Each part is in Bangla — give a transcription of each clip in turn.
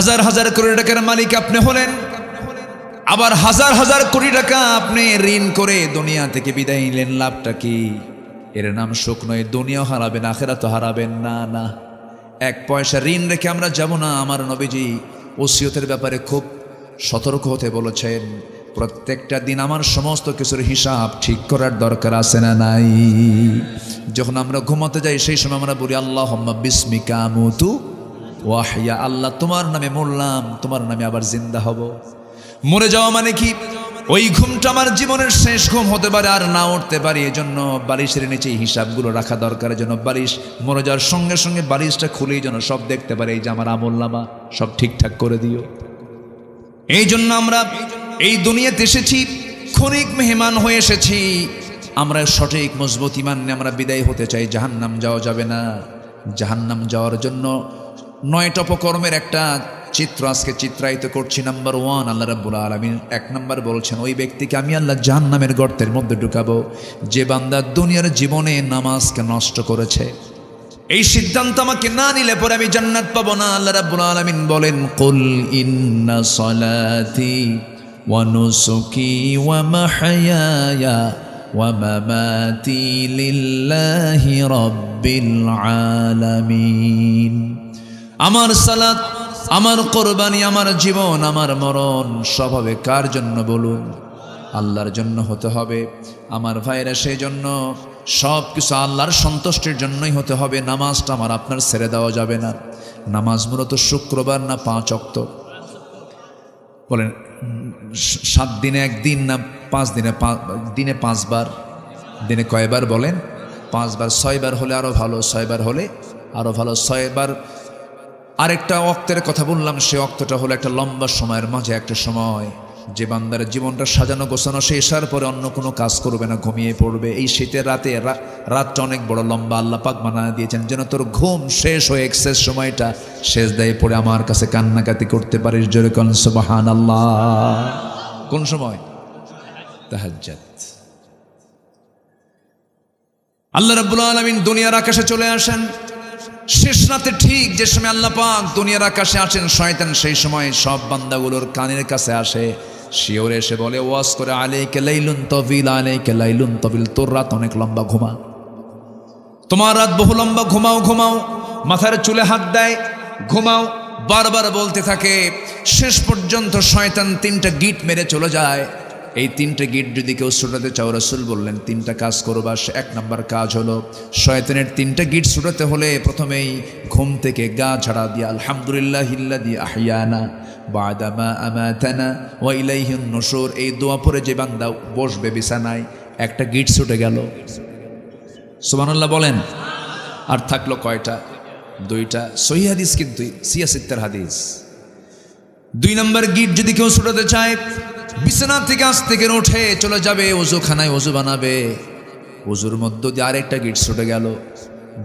হাজার হাজার কোটি টাকার মালিক আপনি হলেন, আবার হাজার হাজার কোটি টাকা আপনি ঋণ করে দুনিয়া থেকে বিদায় নিলেন, লাভটা কি? এর নাম সুখ নয়। দুনিয়াও হারাবেন, আখিরাতও হারাবেন না। না, এক পয়সা ঋণ রেখে আমরা যাব না। আমার নবীজি ওসিয়তের ব্যাপারে খুব সতর্ক হতে বলেছেন। প্রত্যেকটা দিন আমার সমস্ত কিছুর হিসাব ঠিক করার দরকার আছে না নাই? যখন আমরা ঘুমাতে যাই সেই সময় আমরা বলি আল্লাহুম্মা বিসমিকা আমুতু ওয়া আহইয়া, আল্লাহ তোমার নামে মরলাম, তোমার নামে আবার জিন্দা হব। মরে যাওয়া মানে কি? ওই ঘুমটা আমার জীবনের শেষ ঘুম হতে পারে, আর না উঠতে পারি। এজন্য বালিশের নিচে হিসাবগুলো রাখা দরকার। যেন বালিশ মরে যাওয়ার সঙ্গে সঙ্গে বালিশটা খুলেই যেন সব দেখতে পারে, এই যে আমার আমলনামা সব ঠিকঠাক করে দিও। এই জন্য আমরা এই দুনিয়াতে এসেছি, ক্ষণিক মেহমান হয়ে এসেছি। আমরা সঠিক মজবুত ঈমান নিয়ে আমরা বিদায় হতে চাই। জাহান্নাম যাওয়া যাবে না। জাহান্নাম যাওয়ার জন্য 9টা অপকর্মের একটা চিত্র আজকে চিত্রায়িত করছি। নাম্বার 1, আল্লাহ রাব্বুল আলামিন 1 নম্বর বলছেন, ওই ব্যক্তিকে আমি আল্লাহ জাহান্নামের গর্তের মধ্যে ঢুকাবো যে বান্দা দুনিয়ার জীবনে নামাজকে নষ্ট করেছে। এই সিদ্ধান্ত আমাকে না নিলে পরে আমি জান্নাত পাবো না। আল্লাহ রাব্বুল আলামিন বলেন, কুল ইন্না সলাতি ওয়া নুসুকি ওয়া মাহইয়ায়া ওয়া মামাতি লিল্লাহি রাব্বিল আলামিন। আমার সালাত, আমার কোরবানি, আমার জীবন, আমার মরণ সব হবে কার জন্য বলুন? আল্লাহর জন্য হতে হবে। আমার ভাইরা, সেই জন্য সব কিছু আল্লাহর সন্তুষ্টির জন্যই হতে হবে। নামাজটা আমার আপনার ছেড়ে দেওয়া যাবে না। নামাজ মূলত শুক্রবার না 5 ওয়াক্ত বলেন? 7 দিনে 1 দিন না 5 দিনে? দিনে 5 বার। দিনে কয়বার বলেন? 5 বার। 6 বার হলে আরো ভালো, 6 বার হলে আরো ভালো। 6 বার। আরেকটা ওয়াক্তের কথা বললাম, সে ওয়াক্তটা হলো একটা লম্বা সময়ের মাঝে একটা সময় যে বান্দার জীবনটা সাজানো গোছানো শেষার পরে অন্য কোনো কাজ করবে না, ঘুমিয়ে পড়বে। এই শীতের রাতে, রাতটা অনেক বড় লম্বা, আল্লাহ পাক বানিয়ে দিয়েছেন যেন তোর ঘুম শেষ হয়ে এক্সেস সময়টা সেজদায় পড়ে আমার কাছে কান্নাকাটি করতে পারিস। জোরে কোন সুবহানাল্লাহ। কোন সময়? তাহাজ্জুদ। আল্লাহ রাব্বুল আলামিন দুনিয়ার আকাশে চলে আসেন শেষ রাতে। ঠিক যে সময় আল্লাহ পাক দুনিয়ার আকাশে আসেন, শয়তান সেই সময় সব বান্দাগুলোর কানের কাছে আসে, শিওরে এসে বলে, ওয়াজ করে, আলাইকা লাইলুন তাবিল, আলাইকা লাইলুন তাবিল, তোর রাত অনেক লম্বা, ঘুমা। তোমার রাত বহু লম্বা, ঘুমাও ঘুমাও। মাথার চুলে হাত দেয়, ঘুমাও। বারবার বলতে থাকে। শেষ পর্যন্ত শয়তান 3টা গিট মেরে চলে যায়। এই 3টে গিট যদি কেউ ছুটাতে চাও, রাসূল বললেন 3টা কাজ করবা। 1 নম্বর কাজ হলো, শয়তানের 3টা গিট ছুটাতে হলে প্রথমেই ঘুম থেকে গা ঝাড়া দিয়া আলহামদুলিল্লাহিল্লাযী আহইয়ানা বা'দা মা আমাতানা ওয়া ইলাইহিন নুশুর, এই দোয়া পড়ে যে বান্দা বসবে বিছানায়, একটা গিট ছুটে গেল। সুবহানাল্লাহ বলেন। আর থাকলো কয়টা? 2টা। সহিহ হাদিস, কিন্তু সিয়াসিত্তার হাদিস। 2 নম্বর গিট যদি কেউ ছুটাতে চায়, বিছানা থেকে আস্তে করে উঠে চলে যাবে ওযুখানায়, ওযু বানাবে। ওযুর মধ্য দিয়ে আরেকটা গিট ছুটে গেল।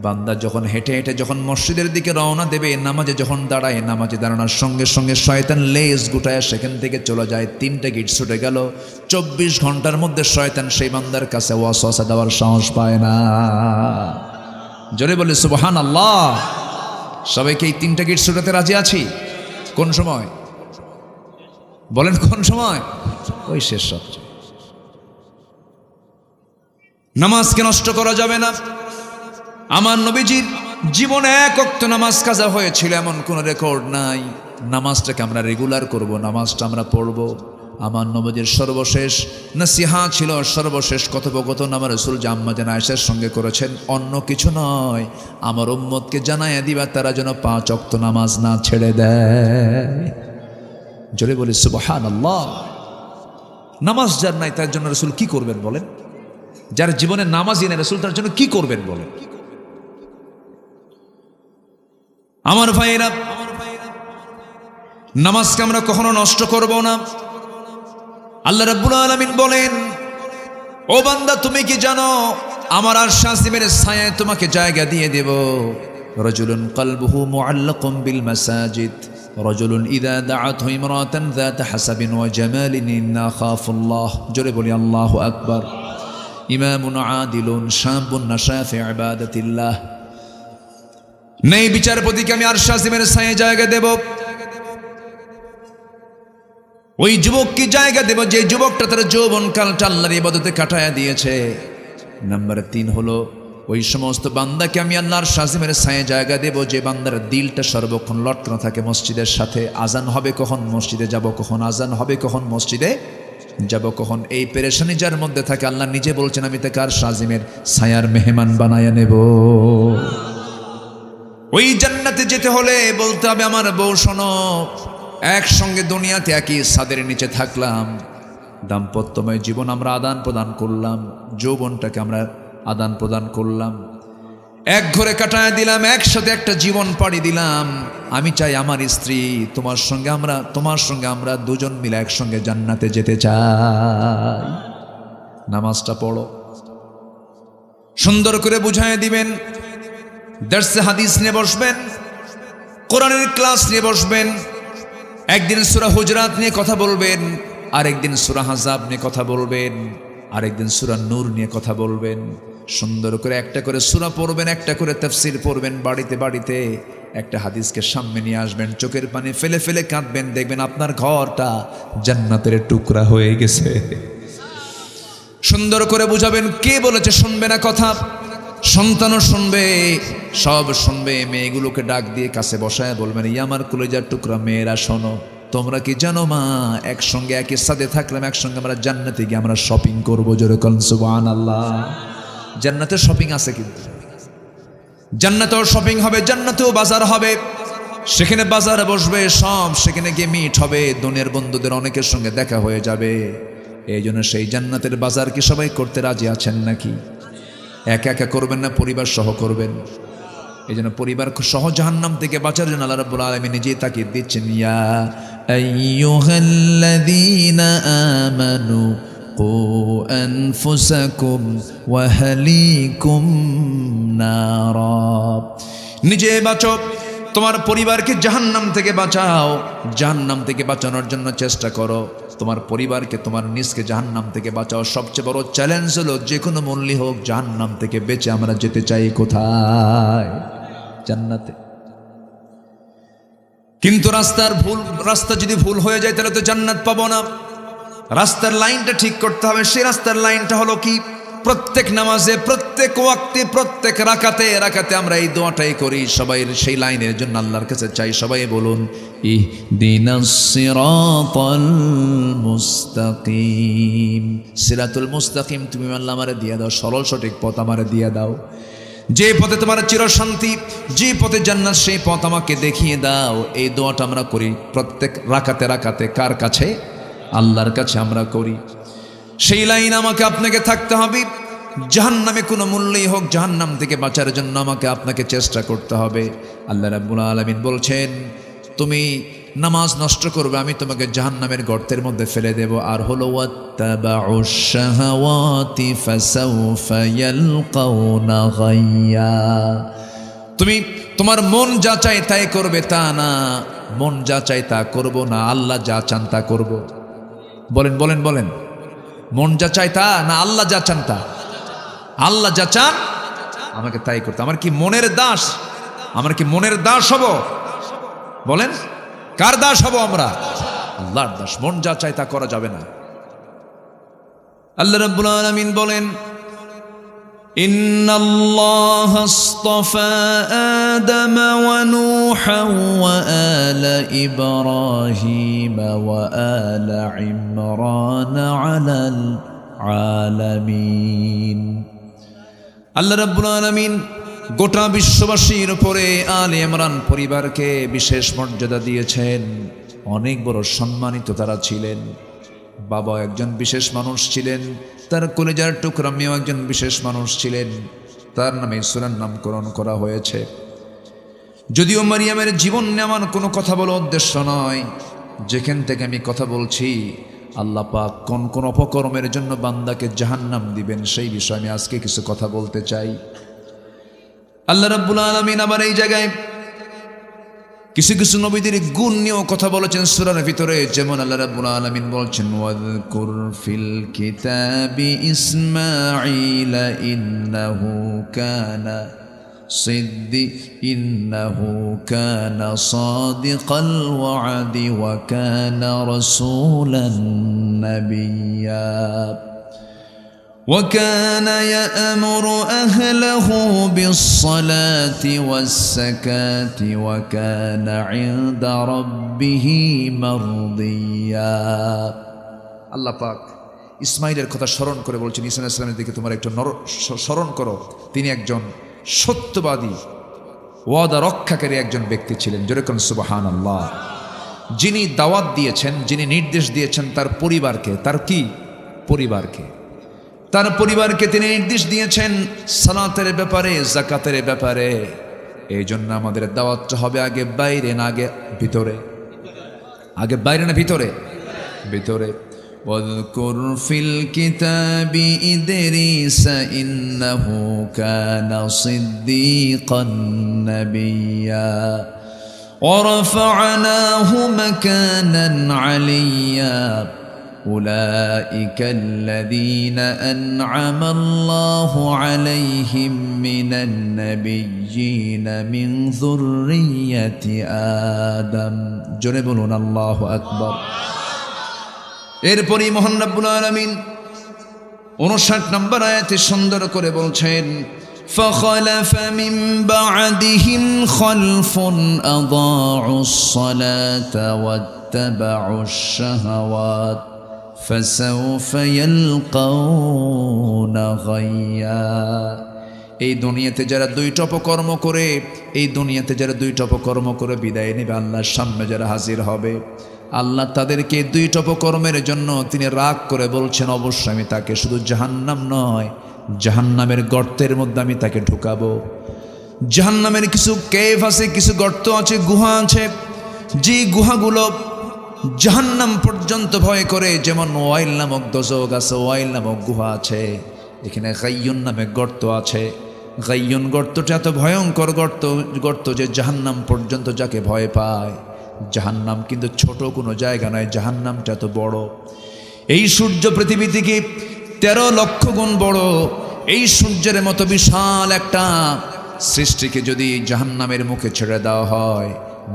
বান্দা যখন হেঁটে হেঁটে যখন মসজিদের দিকে রওনা দেবে, নামাজে যখন দাঁড়ায়, নামাজে দাঁড়ানোর সঙ্গে সঙ্গে শয়তান লেজ গুটায় সেখান থেকে চলে যায়। 3টা গিট ছুটে গেল। 24 ঘন্টার মধ্যে শয়তান সেই বান্দার কাছে ওয়াসওয়াসা দেওয়ার সাহস পায় না। জোরে বলে সুবহানাল্লাহ। সবাইকে এই 3টা গিট ছুটাতে রাজি আছি? কোন সময় বলেন? কোন সময়? ওই শেষ রাত্রে। নামাজকে নষ্ট করা যাবে না। আমার নবীজির জীবনে 1 ওয়াক্ত নামাজ কাজা হয়েছিল এমন কোন রেকর্ড নাই। নামাজটাকে আমরা রেগুলার করব, নামাজটা আমরা পড়ব। আমার নবীজির সর্বশেষ নসিহা ছিল, সর্বশেষ কথোপকথন আমার রাসূল আম্মা জান আয়েশার সঙ্গে করেছেন, অন্য কিছু নয়, আমার উম্মতকে জানাইয়া দিবা তারা যেন 5 ওয়াক্ত নামাজ না ছেড়ে দেয়। জোরে বলি সুবহানাল্লাহ। নামাজ যার নাই তার জন্য রাসূল কি করবেন বলেন? যার জীবনে নামাজই নেই, রাসূল তার জন্য কি করবেন বলেন? আমার ভাইয়েরা, নামাজকে আমরা কখনো নষ্ট করব না। আল্লাহ রাব্বুল আলামিন বলেন, ও বান্দা তুমি কি জানো আমার আরশ আসিমের ছায়ায় তোমাকে জায়গা দিয়ে দেব। রাজুলুন কলবুহু মুআল্লাকুম বিল মাসাজিদ, রাজুলুন ইযা দাআতহু ইমরাতান যাত হাসাবিন ওয়া জামালিন ইন্না খাফুল্লাহ। জোরে বলি আল্লাহু আকবার। ইমামুন আদিলুন শাবুন নাশা ফি ইবাদাতিল্লাহ। নেই বিচারপতিকে আমি আরশ আসিমের ছায়ায় জায়গা দেব। ওই যুবককে জায়গা দেব যে যুবকটা তার যৌবনকালটা আল্লাহর ইবাদতে কাটায়া দিয়েছে। নাম্বার 3 হলো ওই সমস্ত বান্দাকে আমি আল্লাহর শাজিমের ছায়ে জায়গা দেব যে বান্দার দিলটা সর্বক্ষণ লটকানো থাকে মসজিদের সাথে। আজান হবে কখন, মসজিদে যাব কখন, আজান হবে কখন, মসজিদে যাব কখন, এই পেরেশানি যার মধ্যে থাকে আল্লাহ নিজে বলছেন আমি তাকে আর শাজিমের ছায়ার মেহমান বানায়া নেব। ওই জান্নাতে যেতে হলে বলতে হবে আমার বউ শোনো, একসঙ্গে দুনিয়াতে একই ছাদের নিচে থাকলাম, দাম্পত্যময় জীবন আমরা আদান প্রদান করলাম, যৌবনটাকে আমরা আদান প্রদান করলাম, এক ঘরে কাটায় দিলাম, একসাথে একটা জীবন পাড়ি দিলাম। আমি চাই আমার স্ত্রী তোমার সঙ্গে আমরা দুজন মিলে একসঙ্গে জান্নাতে যেতে চাই। নামাজটা পড়ো, সুন্দর করে বুঝায় দিবেন, দর্সে হাদিস নিয়ে বসবেন, কোরআনের ক্লাস নিয়ে বসবেন। একদিন সূরা হুজরাত নিয়ে কথা বলবেন, আরেকদিন সূরা আহজাব নিয়ে কথা বলবেন, আরেকদিন সূরা নূর নিয়ে কথা বলবেন। সুন্দর করে একটা করে সূরা পড়বেন, একটা করে তাফসীর পড়বেন। বাড়িতে বাড়িতে একটা হাদিসকে সামনে নিয়ে আসবেন, চোখের পানি ফেলে ফেলে কাঁদবেন, দেখবেন আপনার ঘরটা জান্নাতের টুকরা হয়ে গেছে। সুন্দর করে বুঝাবেন, কে বলেছে শুনবে না কথা, সন্তানও শুনবে, সব শুনবে। মেয়েগুলোকে ডাক দিয়ে কাছে বসায় বলবেন, এই আমার কলিজার টুকরা মেয়েরা শোনো, তোমরা কি জানো মা, একসঙ্গে একই সাথে থাকলাম, একসঙ্গে আমরা জান্নাতে গিয়ে আমরা শপিং করবো। জোরে বলেন সুবহানাল্লাহ। জান্নাতের শপিং আছে, কিন্তু জান্নাতেও শপিং হবে, জান্নাতেও বাজার হবে, সেখানে বাজারে বসবে সব, সেখানে গিয়ে মিট হবে, দুনিয়ার বন্ধুদের অনেকের সঙ্গে দেখা হয়ে যাবে। এই জন্য সেই জান্নাতের বাজার কি সবাই করতে রাজি আছেন নাকি? একা একা করবেন না, পরিবার সহ করবেন। এই জন্য পরিবার সহ জাহান্নাম থেকে বাঁচার জন্য আল্লাহ রাব্বুল আলামিন নিজেই তাকিদ দিচ্ছেন, ইয়া আইয়ুহাল্লাযীনা আমানু কু আনফুসাকুম ওয়া আহলিকুম নারা। নিজে বাঁচো, তোমার পরিবারকে জাহান্নাম থেকে বাঁচাও, জাহান্নাম থেকে বাঁচানোর জন্য চেষ্টা করো। তোমার পরিবারকে, তোমার নিজকে জাহান্নাম থেকে বাঁচাও। সবচেয়ে বড় চ্যালেঞ্জ হলো যে কোনো মূল্যে হোক জাহান্নাম থেকে বেঁচে আমরা যেতে চাই কোথায়? জান্নাতে। কিন্তু রাস্তা যদি ভুল হয়ে যায় তাহলে তো জান্নাত পাবো না। রাস্তার লাইনটা ঠিক করতে হবে। সেই রাস্তার লাইনটা হলো কি? প্রত্যেক নামাজে, প্রত্যেক ওয়াক্তে, প্রত্যেক রাকাতে আমরা এই দোয়াটাই করি। সবাই সেই লাইনের জন্য আল্লাহর কাছে চাই। সবাই বলুন, ইহদিনাস সিরাতাল মুস্তাকিম। সিরাতুল মুস্তাকিম তুমি আল্লাহ আমারে দিয়ে দাও, সরল সঠিক পথ আমারে দিয়ে দাও। যে পথে তোমার চিরশান্তি, যে পথে জান্নাত, সেই পথ আমাকে দেখিয়ে দাও। এই দোয়াটা আমরা করি প্রত্যেক রাকাতে। কার কাছে? আল্লাহর কাছে আমরা করি। সেই লাইন আমাকে আপনাকে থাকতে হবে। জাহান্নামে কোনো মূল্যেই হোক জাহান্নাম থেকে বাঁচার জন্য আমাকে আপনাকে চেষ্টা করতে হবে। আল্লাহ রাব্বুল আলামিন বলছেন, তুমি নামাজ নষ্ট করবে, আমি তোমাকে জাহান্নামের গর্তের মধ্যে ফেলে দেব। আর হলো ওয়াত্তাবাউশ শাহাওয়াতি ফাসাউফা ইয়ালকাউনা গাইয়া। তুমি তোমার মন যা চায় তাই করবে, তা না। মন যা চায় তা করব না, আল্লাহ যা চান তা করব। বলেন, মন যা চায় তা না, আল্লাহ যা চান তা? আল্লাহ যা চান আমাকে তাই করতে। আমার কি মনের দাস? আমার কি মনের দাস হব? বলেন, কার দাস হব আমরা? আল্লাহর দাস। মন যা চায় তা করা যাবে না। আল্লাহ রাব্বুল আলামিন বলেন, ইন্নাল্লাহা আসতাফা আদম ওয়া নূহা ওয়া আলা ইব্রাহিম ওয়া আলা ইমরান আলাল আলামিন। আল্লাহ রাব্বুল আলামিন গোটা বিশ্ববাসীর উপরে আলে ইমরান পরিবারকে বিশেষ মর্যাদা দিয়েছেন। অনেক বড় সম্মানিত তারা ছিলেন। বাবা একজন বিশেষ মানুষ ছিলেন, তার কলিজার টুকরা মেয়েও একজন বিশেষ মানুষ ছিলেন। তার নামে সূরার নামকরণ করা হয়েছে। যদিও মারিয়ামের জীবন নিয়ে আমার কোনো কথা বলার উদ্দেশ্য নয়, যেখান থেকে আমি কথা বলছি আল্লাহ পাক কোন কোন অপকর্মের জন্য বান্দাকে জাহান্নাম দিবেন সেই বিষয়ে আমি আজকে কিছু কথা বলতে চাই। আল্লাহ রাব্বুল আলামিন আবার এই জায়গায় কিছু কিছু নবীদের গুণ নিয়েও কথা বলেছেন সূরার ভিতরে। যেমন আল্লাহ রাব্বুল আলামিন বলছেন, ওয়াযকুর ফিল কিতাবি ইসমাঈল ইন্নাহু কানা إنه كان صادق الوعد وكان رسولا نبيا وكان يأمر أهله بالصلاة والزكاة وكان عند ربه مرضيا আল্লাহ পাক ইসমাইলের কথা স্মরণ করে বলছেন, ঈসা আলাইহিস সালামের দিকে তোমরা একটু স্মরণ করো, তিনি একজন সত্যবাদী ওয়াদা রক্ষাকারী একজন ব্যক্তি ছিলেন। যেরকম সুবহানাল্লাহ। যিনি দাওয়াত দিয়েছেন, যিনি নির্দেশ দিয়েছেন তার পরিবারকে, তার কি পরিবারকে, তার পরিবারকে তিনি নির্দেশ দিয়েছেন সালাতের ব্যাপারে, যাকাতের ব্যাপারে। এই জন্য আমাদের দাওয়াতটা হবে আগে বাইরে না আগে ভিতরে? আগে বাইরে না ভিতরে? ভিতরে। واذكر في الكتاب إدريس إنه كان صديقا نبيا ورفعناه مكانا عليا أولئك الذين أنعم الله عليهم من النبيين من ذرية آدم جنبنا الله أكبر এরপরই মহান রব্বুল আলামিন 59 নম্বর আয়াতে সুন্দর করে বলছেন, فخلف من بعدهم خلف أضاعوا الصلاة واتبعوا الشهوات فسوف يلقون غيا। এই দুনিয়াতে যারা দুইটা অপকর্ম করে, এই দুনিয়াতে যারা দুইটা অপকর্ম করে বিদায় নেবে, আল্লাহর সামনে যারা হাজির হবে, আল্লাহ তাদেরকে দুইটা অপকর্মের জন্য তিনি রাগ করে বলছেন, অবশ্যই আমি তাকে শুধু জাহান্নাম নয়, জাহান্নামের গর্তের মধ্যে আমি তাকে ঢুকাবো। জাহান্নামের কিছু কেভ আছে, কিছু গর্ত আছে, গুহা আছে, যে গুহাগুলো জাহান্নাম পর্যন্ত ভয় করে। যেমন ওয়াইল নামক দোজক আছে, ওয়াইল নামক গুহা আছে, এখানে গাইয়ুন নামে গর্ত আছে। গাইয়ুন গর্তটা এত ভয়ঙ্কর গর্ত যে জাহান্নাম পর্যন্ত যাকে ভয় পায়। জাহান্নাম কিন্তু ছোট কোনো জায়গা নয়, জাহান্নামটা এত বড়। এই সূর্য পৃথিবী থেকে 13 লক্ষ গুণ বড়। এই সূর্যের মতো বিশাল একটা সৃষ্টিকে যদি জাহান্নামের মুখে ছেড়ে দেওয়া হয়,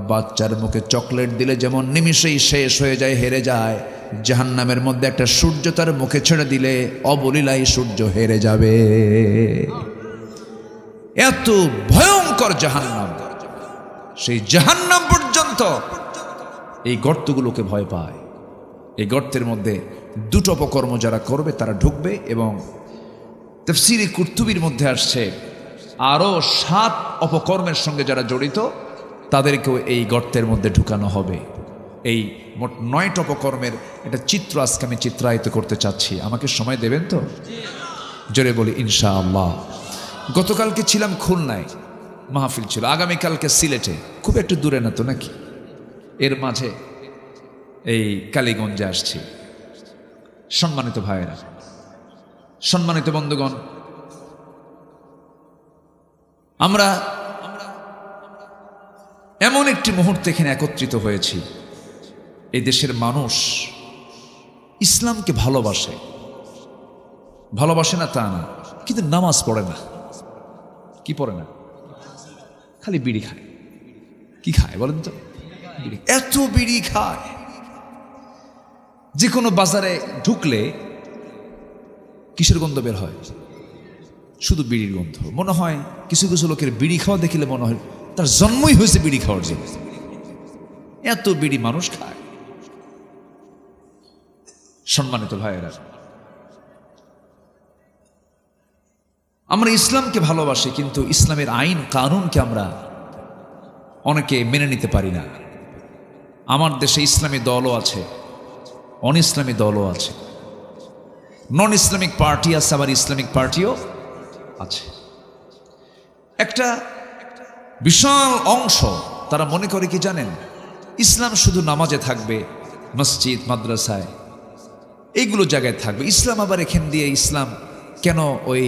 বাচ্চার মুখে চকলেট দিলে যেমন নিমিষেই শেষ হয়ে যায়, হেরে যায়, জাহান্নামের মধ্যে একটা সূর্য তার মুখে ছেড়ে দিলে অবলীলায় সূর্য হেরে যাবে। এত ভয়ঙ্কর জাহান্নাম। সেই জাহান্নাম পর্যন্ত এই গর্তগুলোকে ভয় পায়। এই গর্তের মধ্যে দুটো অপকর্ম যারা করবে তারা ঢুকবে, এবং তাফসীরে কুরতুবীর মধ্যে আসছে আরও 7 অপকর্মের সঙ্গে যারা জড়িত তাদেরকেও এই গর্তের মধ্যে ঢুকানো হবে। এই মোট 9টা অপকর্মের একটা চিত্র আজকে আমি চিত্রায়িত করতে চাচ্ছি। আমাকে সময় দেবেন তো? জোরে বলি ইনশাআল্লাহ। গতকালকে ছিলাম খুলনায়, মাহফিল ছিল। আগামীকালকে সিলেটে, খুব একটু দূরে না তো নাকি? এর মাঝে এই কালীগঞ্জে আসছি। সম্মানিত ভাইয়েরা, সম্মানিত বন্ধুগণ, আমরা এমন একটি মুহূর্তে এখানে একত্রিত হয়েছি। এই দেশের মানুষ ইসলামকে ভালোবাসে, ভালোবাসে না তা না, কিন্তু নামাজ পড়ে না। কি পড়ে না? খালি বিড়ি খায়। কি খায় বলেন তো? এত বিড়ি খায়, যে কোনো বাজারে ঢুকলে কিসের গন্ধ বের হয়? শুধু বিড়ির গন্ধ। মনে হয় কিছু কিছু লোকের বিড়ি খাওয়া দেখিলে মনে হয় তার জন্মই হয়েছে বিড়ি খাওয়ার জন্য। এত বিড়ি মানুষ খায়। সম্মানিত ভাইয়েরা, আমরা ইসলামকে ভালোবাসি, কিন্তু ইসলামের আইন কানুনকে আমরা অনেকে মেনে নিতে পারি না। আমার দেশে ইসলামী দলও আছে, অন ইসলামী দলও আছে, নন ইসলামিক পার্টি আছে, আবার ইসলামিক পার্টিও আছে। একটা বিশাল অংশ তারা মনে করে কি জানেন, ইসলাম শুধু নামাজে থাকবে, মসজিদ মাদ্রাসায় এইগুলো জায়গায় থাকবে। ইসলাম আবার এখান দিয়ে ইসলাম কেন ওই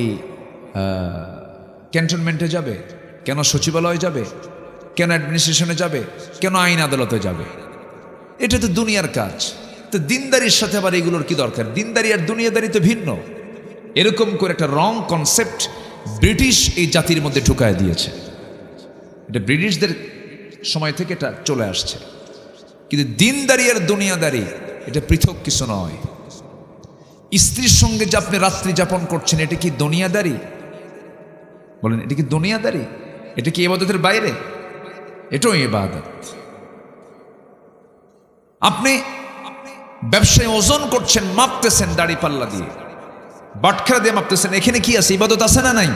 ক্যান্টনমেন্টে যাবে, কেন সচিবালয়ে যাবে, কেন অ্যাডমিনিস্ট্রেশনে যাবে, কেন আইন আদালতে যাবে? এটা তো দুনিয়ার কাজ। তো দিনদারির সাথে আবার এগুলোর কি দরকার? দিনদারি আর দুনিয়াদারি তো ভিন্ন। এরকম করে একটা রং কনসেপ্ট ব্রিটিশ এই জাতির মধ্যে ঢুকায় দিয়েছে। এটা ব্রিটিশদের সময় থেকে এটা চলে আসছে। কিন্তু দিনদারি আর দুনিয়াদারি এটা পৃথক কিছু নয়। স্ত্রীর সঙ্গে যে আপনি রাত্রি যাপন করছেন, এটা কি দুনিয়াদারি? বলেন, এটা কি দুনিয়াদারি? এটা কি ইবাদতের বাইরে? এটাও ইবাদত। আপনি ব্যবসায় ওজন করছেন, মাপতেছেন দাড়ি পাল্লা দিয়ে, বাটখারা দিয়ে মাপতেছেন, এখানে কি আছে? ইবাদত আছে না নাই?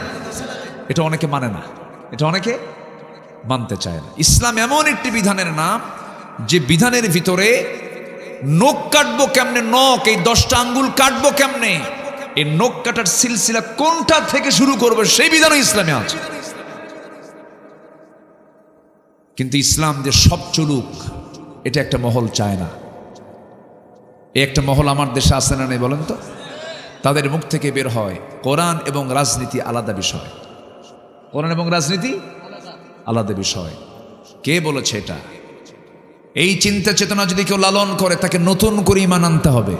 এটা অনেকে মানে না, এটা অনেকে মানতে চায় না। ইসলাম এমন একটি বিধানের নাম যে বিধানের ভিতরে নখ কাটবো কেমনে, নখ এই 10টা আঙ্গুল কাটবো কেমনে, এই নখ কাটার সিলসিলা কোনটা থেকে শুরু করবে সেই বিধানও ইসলামে আছে। কিন্তু ইসলাম যে সব চলুক এটা একটা মহল চায় না। এই একটা মহল আমার দেশে আছে না নেই বলেন তো? তাদের মুখ থেকে বের হয় কোরআন এবং রাজনীতি আলাদা বিষয়। কোরআন এবং রাজনীতি আলাদা বিষয়। কে বলেছে এটা? এই চিন্তা চেতনা যদি কেউ লালন করে, তাকে নতুন করে ঈমান আনতে হবে,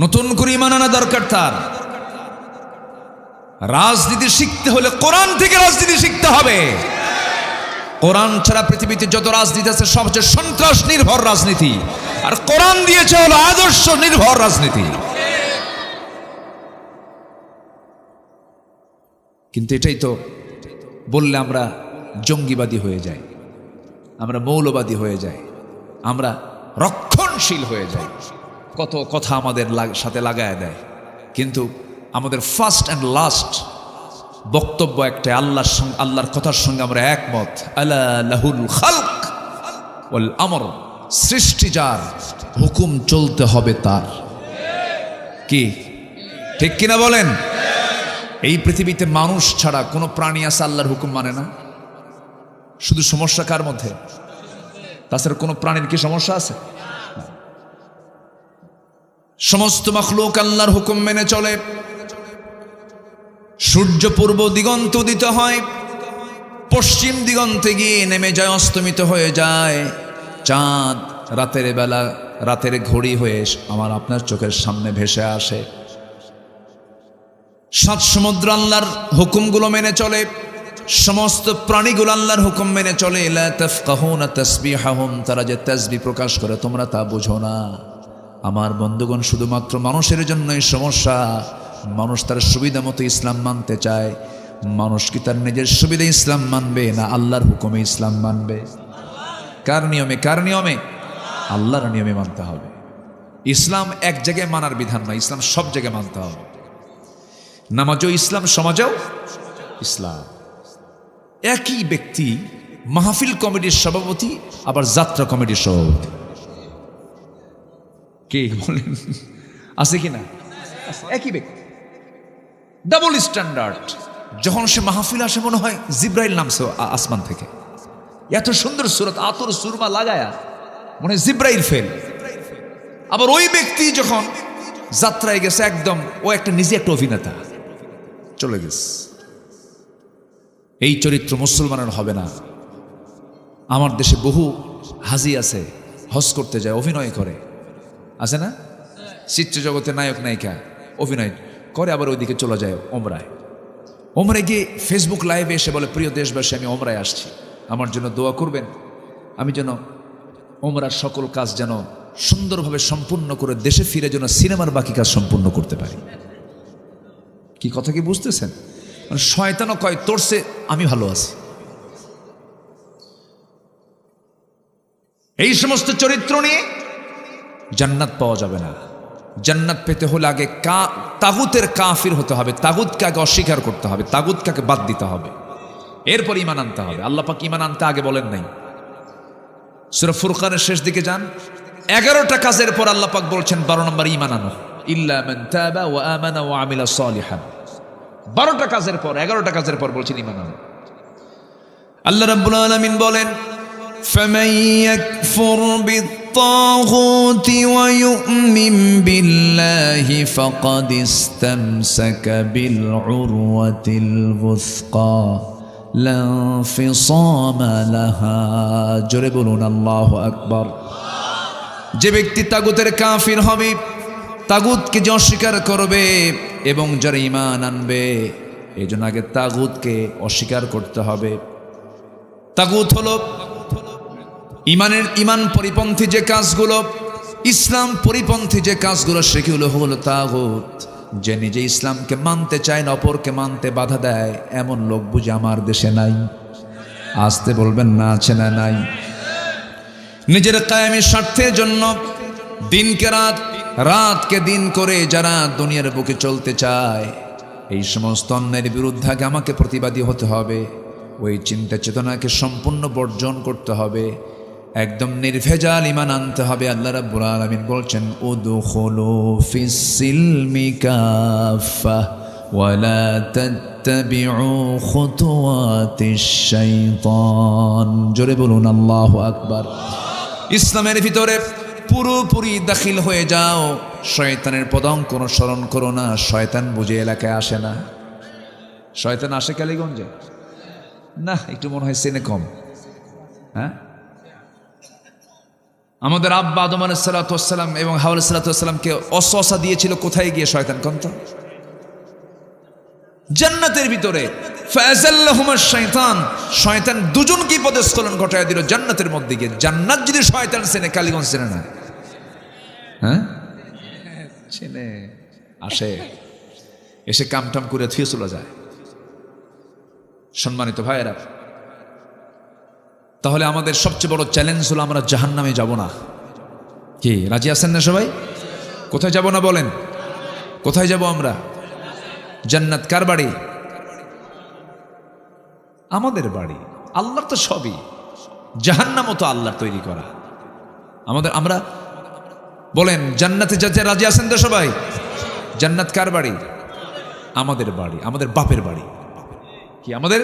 নতুন করে ঈমান আনা দরকার তার। রাজনীতি শিখতে হলে কোরআন থেকে রাজনীতি শিখতে হবে। কোরআন ছাড়া পৃথিবীতে যত রাজনীতি আছে সব হচ্ছে সন্ত্রাস নির্ভর রাজনীতি, আর কোরআন দিয়েছে হলো আদর্শ নির্ভর রাজনীতি। কিন্তু এটাই তো বললে আমরা জঙ্গিবাদী হয়ে যাই, আমরা মৌলবাদী হয়ে যাই, আমরা রক্ষণশীল হয়ে যাই, কত কথা আমাদের সাথে লাগায় দেয়। কিন্তু আমাদের ফার্স্ট অ্যান্ড লাস্ট বক্তব্য একটা, আল্লাহর কথার সঙ্গে আমরা একমত। আলা লাহুল খালক ওয়াল আমর, সৃষ্টি যার, হুকুম চলতে হবে তার। কি ঠিক কিনা বলেন? এই পৃথিবীতে মানুষ ছাড়া কোনো প্রাণী আছে আল্লাহর হুকুম মানে না? শুধু সমস্যা কার মধ্যে? তাছাড়া কোনো প্রাণীর কি সমস্যা আছে? সমস্ত মাখলুক আল্লাহর হুকুম মেনে চলে। সূর্য পূর্ব দিগন্ত উদিত হয়, পশ্চিম দিগন্তে গিয়ে নেমে যায়, অস্তমিত হয়ে যায়। চাঁদ রাতের বেলা রাতের ঘড়ি হয়ে আমার আপনার চোখের সামনে ভেসে আসে। 7 সমুদ্র আল্লাহর হুকুমগুলো মেনে চলে, সমস্ত প্রাণীগুলো আল্লাহর হুকুম মেনে চলে। লা তাফকাহুনা তাসবিহাহুম, তারা যে তাসবিহ প্রকাশ করে তোমরা তা বুঝো না। আমার বন্ধুগণ, শুধুমাত্র মানুষের জন্যই সমস্যা। মানুষ তার সুবিধা মতো ইসলাম মানতে চায়। মানুষ কি তার নিজের সুবিধা ইসলাম মানবে, না আল্লাহর হুকুমে ইসলাম মানবে? কার নিয়মে? কার নিয়মে? আল্লাহর নিয়মে মানতে হবে। ইসলাম এক জায়গায় মানার বিধান নয়, ইসলাম সব জায়গায় মানতে হবে। নামাজও ইসলাম, সমাজও ইসলাম। একই ব্যক্তি মাহফিল কমিটির সভাপতি, আবার যাত্রা কমিটির সভাপতি। কে বলেন আছে কিনা? একই ব্যক্তি, ডাবল স্ট্যান্ডার্ড। যখন সে মাহফিল আসে মনে হয় জিব্রাইল নামছে আসমান থেকে, এত সুন্দর সুরত, আতর সুরমা লাগায়া মনে হয় জিব্রাইল ফেল। আবার ওই ব্যক্তি যখন যাত্রায় গেছে, একদম ও একটা নিজে একটা অভিনেতা, চলে গেছে। এই চরিত্র মুসলমানের হবে না। আমার দেশে বহু হাজি আছে, হজ করতে যায়, অভিনয় করে, আছে না? চিত্র জগতে নায়ক নায়িকা অভিনয় করে, আবার ওইদিকে চলে যায় ওমরায়। ওমরায় গিয়ে ফেসবুক লাইভে এসে বলে, প্রিয় দেশবাসী, আমি ওমরায় আসছি, আমার জন্য দোয়া করবেন, আমি যেন ওমরার সকল কাজ যেন সুন্দরভাবে সম্পূর্ণ করে দেশে ফিরে যেন সিনেমার বাকি কাজ সম্পূর্ণ করতে পারি। কি কথা কি বুঝতেছেন? মানে শয়তানও কয় তোরছে আমি ভালো আছি। এই সমস্ত চরিত্র নিয়ে জান্নাত পাওয়া যাবে না। জান্নাত পেতে হলে আগে তাগুতের কাফির হতে হবে, তাগুতকে আগে অস্বীকার করতে হবে, তাগুতকে বাদ দিতে হবে, এরপর ঈমান আনতে হবে। আল্লাহ পাক ঈমান আনতে আগে বলেন নাই। সূরা ফুরকানের শেষ দিকে যান, 11টা কাজের পর আল্লাহ পাক বলছেন 12 নম্বর ঈমান আনো, ইল্লা মান তাবা ওয়া আমানা ওয়া আমিলা সালিহান। 12টা কাজের পর 11টা কাজের পর বলছেন ঈমান আনো। আল্লাহ রাব্বুল আলামিন বলেন, ফামান ইয়াকফুর বিত-তাগুতি ওয়া ইউমিন বিল্লাহি ফাকাদ ইসতামসাকা বিল উরওয়াতিল বুসকা লা ইনফিসামা লাহা। জোরে বলুন আল্লাহু আকবার। যে ব্যক্তি তাগুতের কাফির হবে, তাগুতকে যে অস্বীকার করবে, এবং যারা ঈমান আনবে এই জন্য আগে তাগুতকে অস্বীকার করতে হবে। তাগুত হলো ঈমান পরিপন্থী যে কাজগুলো, ইসলাম পরিপন্থী যে কাজগুলো, সেগুলো হলো তাগুত। যে নিজে ইসলামকে মানতে চায় না, অপরকে মানতে বাধা দেয়, এমন লোক বুঝি আমার দেশে নাই? আসতে বলবেন না, আছে না নাই? নিজের কায়েমি স্বার্থের জন্য দিনকে রাত, রাতকে দিন করে যারা দুনিয়ার বুকে চলতে চায়, এই সমস্ত অন্যায়ের বিরুদ্ধে আগে আমাকে প্রতিবাদী হতে হবে। ওই চিন্তা চেতনাকে সম্পূর্ণ বর্জন করতে হবে, একদম নির্ভেজাল ঈমান আনতে হবে। আল্লাহ রাব্বুল আলামিন বলছেন, উদখুলু ফিস সিলমি কাফা ওয়ালা তাত্তাবিউ খুতুওয়াতিশ শাইতান। জোরে বলুন আল্লাহু আকবার। ইসলামের ভিতরে পুরোপুরি দাখিল হয়ে যাও, শয়তানের পদাঙ্ক অনুসরণ করো না। শয়তান বুঝে এলাকায় আসে না। শয়তান আসে কালীগঞ্জে? না, একটু মনে হয় সেনে কম। হ্যাঁ, আমাদের আব্বা আদম আলাইহিস সালাতু ওয়াস সালাম এবং হাওয়া আলাইহিস সালাতু ওয়াস সালামকে ওয়াসওয়াসা দিয়েছিল কোথায় গিয়ে? শয়তান কোনটা? জান্নাতের ভিতরে। ফাযাল্লাহুমাশ শাইতান, শয়তান দুজনকে পদস্খলন ঘটায় দিল জান্নাতের মধ্যে গিয়ে। জান্নাত যদি শয়তান চেনে, কালীগঞ্জ চেনে না? হ্যাঁ, চেনে। আসে, এসে কামটাম করে থুয়ে চলে যায়। সম্মানিত ভাইয়েরা, তাহলে আমাদের সবচেয়ে বড় চ্যালেঞ্জ হলো আমরা জাহান্নামে যাব না। কি রাজি আছেন না সবাই? কোথায় যাব না বলেন? কোথায় যাব আমরা? জান্নাত কার বাড়ি? আমাদের বাড়ি। আল্লাহর তো সবই, জাহান্নামও তো আল্লাহর তৈরি করা। আমরা বলেন জান্নাতে যেতে রাজি আছেন তো সবাই? জান্নাত কার বাড়ি? আমাদের বাড়ি, আমাদের বাপের বাড়ি। কি আমাদের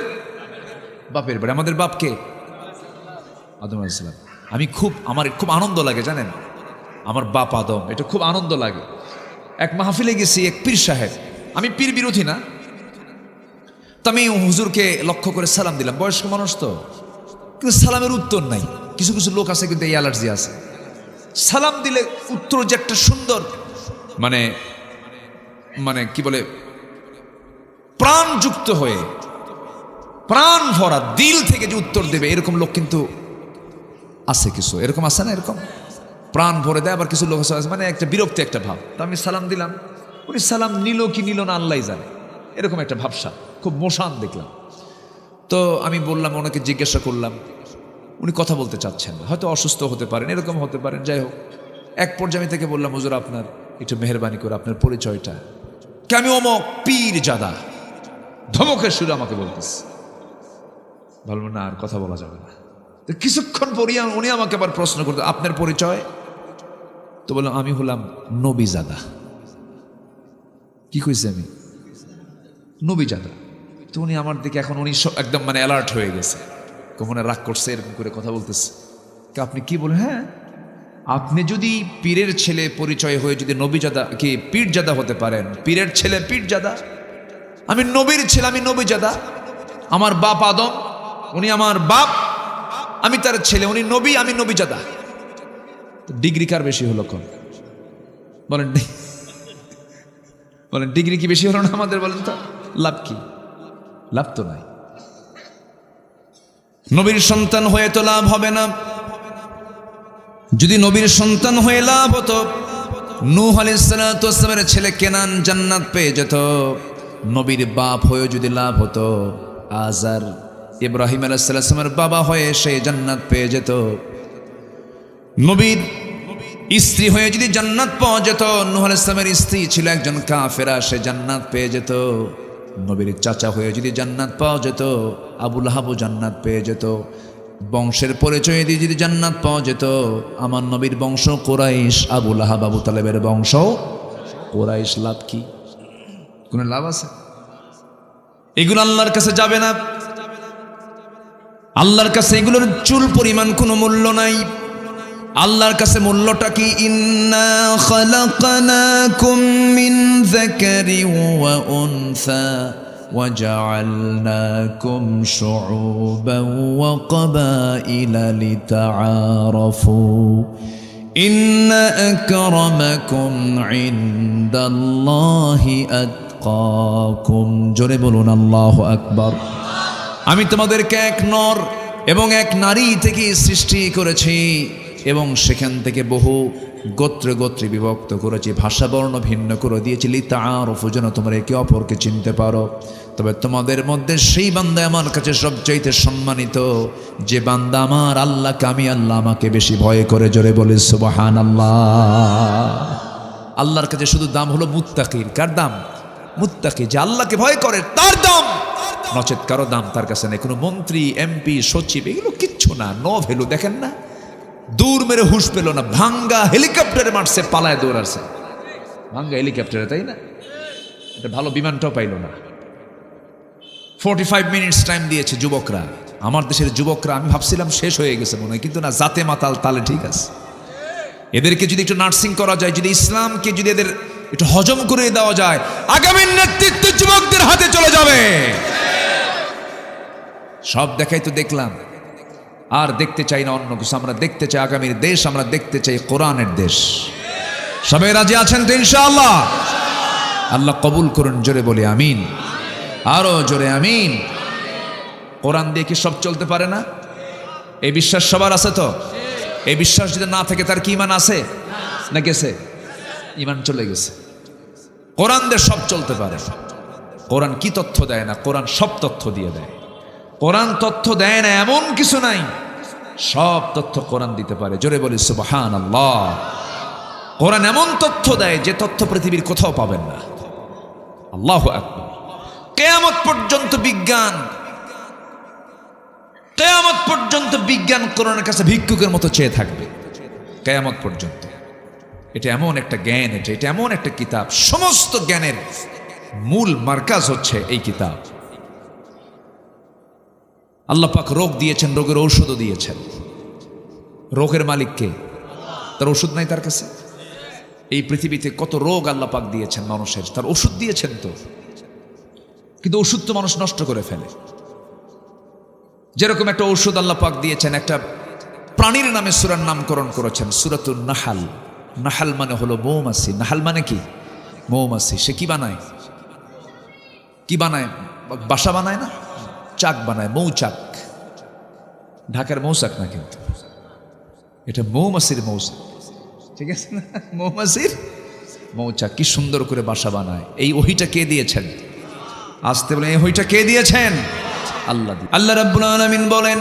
বাপের বাড়ি? আমাদের বাপকে আদম আলাইহিস সালাম। আমার খুব আনন্দ লাগে জানেন, আমার বাপ আদম, এটা খুব আনন্দ লাগে। এক মাহফিলে গেছি, এক পীর সাহেব, আমি পীর বিরোধী না, তো আমি হুজুরকে লক্ষ্য করে সালাম দিলাম। বয়স্ক মানুষ তো, কিন্তু সালামের উত্তর নাই। কিছু কিছু লোক আছে কিন্তু এই অ্যালার্জি আছে, সালাম দিলে উত্তর যে একটা সুন্দর মানে মানে কি বলে প্রাণযুক্ত হয়ে, প্রাণ ভরা দিল থেকে যে উত্তর দেবে, এরকম লোক কিন্তু আছে কিছু। এরকম আছে না? এরকম প্রাণ ভরে দেয়। আবার কিছু লোক আছে মানে একটা বিরক্তি একটা ভাব। তো আমি সালাম দিলাম, উনি সালাম নিল কি নিল না আল্লাহ জানে, এরকম একটা ভাবসা, খুব মোশান দেখলাম। তো আমি বললাম, ওনাকে জিজ্ঞাসা করলাম, উনি কথা বলতে চাচ্ছেন না, হয়তো অসুস্থ হতে পারেন, এরকম হতে পারেন। যাই হোক, এক পর্যায়ে আমি থেকে বললাম, হুজুর আপনার একটু মেহরবানি করে আপনার পরিচয়টা। কে? আমি অমক পীর জাদা। ধমকের সুরে আমাকে বলতেছে। বলবো না, আর কথা বলা যাবে না। তো কিছুক্ষণ পরিয়া উনি আমাকে আবার প্রশ্ন করতে, আপনার পরিচয়? তো বললাম, আমি হলাম নবীজাদা। কি কইছে? আমি নবীজাদা। তো উনি আমার দিকে এখন উনি একদম মানে অ্যালার্ট হয়ে গেছে, মনে রাগ করছে, এরকম করে কথা বলতেছে। আপনি কি বলেন? হ্যাঁ, আপনি যদি পীরের ছেলে পরিচয় হয়ে যদি নবীজাদা কি পীরজাদা হতে পারেন, পীরের ছেলে পীরজাদা, আমি নবীর ছেলে, আমি নবীজাদা। আমার বাপ আদম, উনি আমার বাপ, আমি তার ছেলে, উনি নবী, আমি নবীজাদা। ডিগ্রি কার বেশি হলো? কোন বলেন? বলেন ডিগ্রি কি বেশি হলো না আমাদের? বলেন তো লাভ কি? লাভ তো নাই। নবীর সন্তান হয়ে তো লাভ হবে না। যদি নবীর সন্তান হয়ে লাভ হতো, নূহ আলাইহিস সালাতু ওয়াস সালামের ছেলে কেনান জান্নাত পেয়ে যেত। নবীর বাপ হয়ে যদি লাভ হতো, আজার ইব্রাহিম আলাইহিস সালামের বাবা হয়ে সে জান্নাত পেয়ে যেত। নবীর স্ত্রী হয়ে যদি জান্নাত পাওয়া যেত, নূহ আলাইহিস সালামের স্ত্রী ছিল একজন কাফেরা, সে জান্নাত পেয়ে যেত। নবীর চাচা হয়ে যদি জান্নাত পাওয়া যেত, আবু লাহাবও জান্নাত পেয়ে যেত। বংশের পরিচয় দিয়ে যদি জান্নাত পাওয়া যেত, আমার নবীর বংশ কুরাইশ, আবু লাহাব আবু তালেবের বংশ কুরাইশ। লাভ কি? কোন লাভ আছে? এগুলো আল্লাহর কাছে যাবে না। আল্লাহর কাছে এগুলোর চুল পরিমাণ কোনো মূল্য নাই। আল্লাহর কাছে মূল্যটা কি? ইন্না খালাকনাকুম মিন যাকারিন ওয়া উনসা ওয়া জাআলনাকুম শুউবান ওয়া ক্বাবাইলা লিতাআরাফু ইন্না আকরামাকুম ইনদাল্লাহি خلقاكم জোরে বলুন আল্লাহু আকবার। আমি তোমাদেরকে এক নর এবং এক নারী থেকে সৃষ্টি করেছি এবং সেখান থেকে বহু গোত্রে গোত্রে বিভক্ত করেছি, ভাষা বর্ণ ভিন্ন করে দিয়েছি, লিতাআরুফু যেন তোমরা একে অপরকে চিনতে পারো। তবে তোমাদের মধ্যে সেই বান্দা আমার কাছে সবচাইতে সম্মানিত যে বান্দা আমার আল্লাহকে, আমি আল্লাহ আমাকে বেশি ভয় করে। জোরে বলে সুবহানাল্লাহ। আল্লাহর কাছে শুধু দাম হলো মুত্তাকির। কার দাম? মুত্তাকি, যে আল্লাহকে ভয় করে তার দাম, নচেত কারো দাম তার কাছে নেই। কোনো মন্ত্রী, এমপি, সচিব এগুলো কিচ্ছু না, নো ভ্যালু। দেখেন না, দূর মেরে হুঁশ পেল না, ভাঙ্গা হেলিকপ্টারে মারছে, পালায় দৌড়াচ্ছে ভাঙ্গা হেলিকপ্টারে, তাই না? এটা ভালো বিমানটাও পাইল না। 45 মিনিটস টাইম দিয়েছে যুবকরা, আমার দেশের যুবকরা। আমি ভাবছিলাম শেষ হয়ে গেছে মনে হয়, কিন্তু না, জাতে মাতাল তালে ঠিক আছে। এদেরকে যদি একটু নার্সিং করা যায়, যদি ইসলামকে যদি এদের একটু হজম করে দেওয়া যায়, আগামীর নেতৃত্ব যুবকদের হাতে চলে যাবে। সব দেখাই তো দেখলাম, আর দেখতে চাই না অন্য কিছু। আমরা দেখতে চাই আগামীর দেশ, আমরা দেখতে চাই কোরআনের দেশ। সবাই রাজি আছেন তো ইনশাআল্লাহ? আল্লাহ কবুল করুন, জোরে বলি আমিন, আরো জোরে আমিন। কোরআন দিয়ে কি সব চলতে পারে না? এই বিশ্বাস সবার আছে তো? এই বিশ্বাস যদি না থাকে তার কি ঈমান আছে না গেছে? ঈমান চলে গেছে। কোরআন দিয়ে সব চলতে পারে। কোরআন কি তথ্য দেয় না? কোরআন সব তথ্য দিয়ে দেয়। কোরআন তথ্য দেয় না এমন কিছু নাই, সব তথ্য কোরআন দিতে পারে। জোরে বলি সুবহানাল্লাহ। কোরআন এমন তথ্য দেয় যে তথ্য পৃথিবীর কোথাও পাবেন না। আল্লাহু আকবার। কিয়ামত পর্যন্ত বিজ্ঞান, কিয়ামত পর্যন্ত বিজ্ঞান কোরআনের কাছে ভিক্ষুকের মতো চেয়ে থাকবে, কিয়ামত পর্যন্ত। এটা এমন একটা জ্ঞান, এটা এমন একটা কিতাব, সমস্ত জ্ঞানের মূল মার্কাজ হচ্ছে এই কিতাব। আল্লাহ পাক রোগ দিয়েছেন, রোগের ঔষধও দিয়েছেন। রোগের মালিক কে? তার ওষুধ নাই তার কাছে? এই পৃথিবীতে কত রোগ আল্লাহ পাক দিয়েছেন মানুষের, তার ওষুধ দিয়েছেন তো, কিন্তু ওষুধ তো মানুষ নষ্ট করে ফেলে। যেরকম একটা ঔষধ আল্লাহ পাক দিয়েছেন, একটা প্রাণীর নামে সূরার নামকরণ করেছেন, সূরাতুন নাহাল। নাহাল মানে হলো মৌমাছি। নাহাল মানে কি? মৌমাছি। সে কি বানায়? কি বানায়? বাসা বানায় না, চাক বানায়, মৌচাক। ঢাকার মৌচাক না, কিন্তু এটা মৌমাছির মৌচাক, ঠিক আছে না? মৌমাছির মৌচাক। কি সুন্দর করে বাসা বানায়। এই ওহিটা কে দিয়েছেন? আসতে বলেন, এই ওহিটা কে দিয়েছেন? আল্লাহ। আল্লাহ রাব্বুল আলামিন বলেন,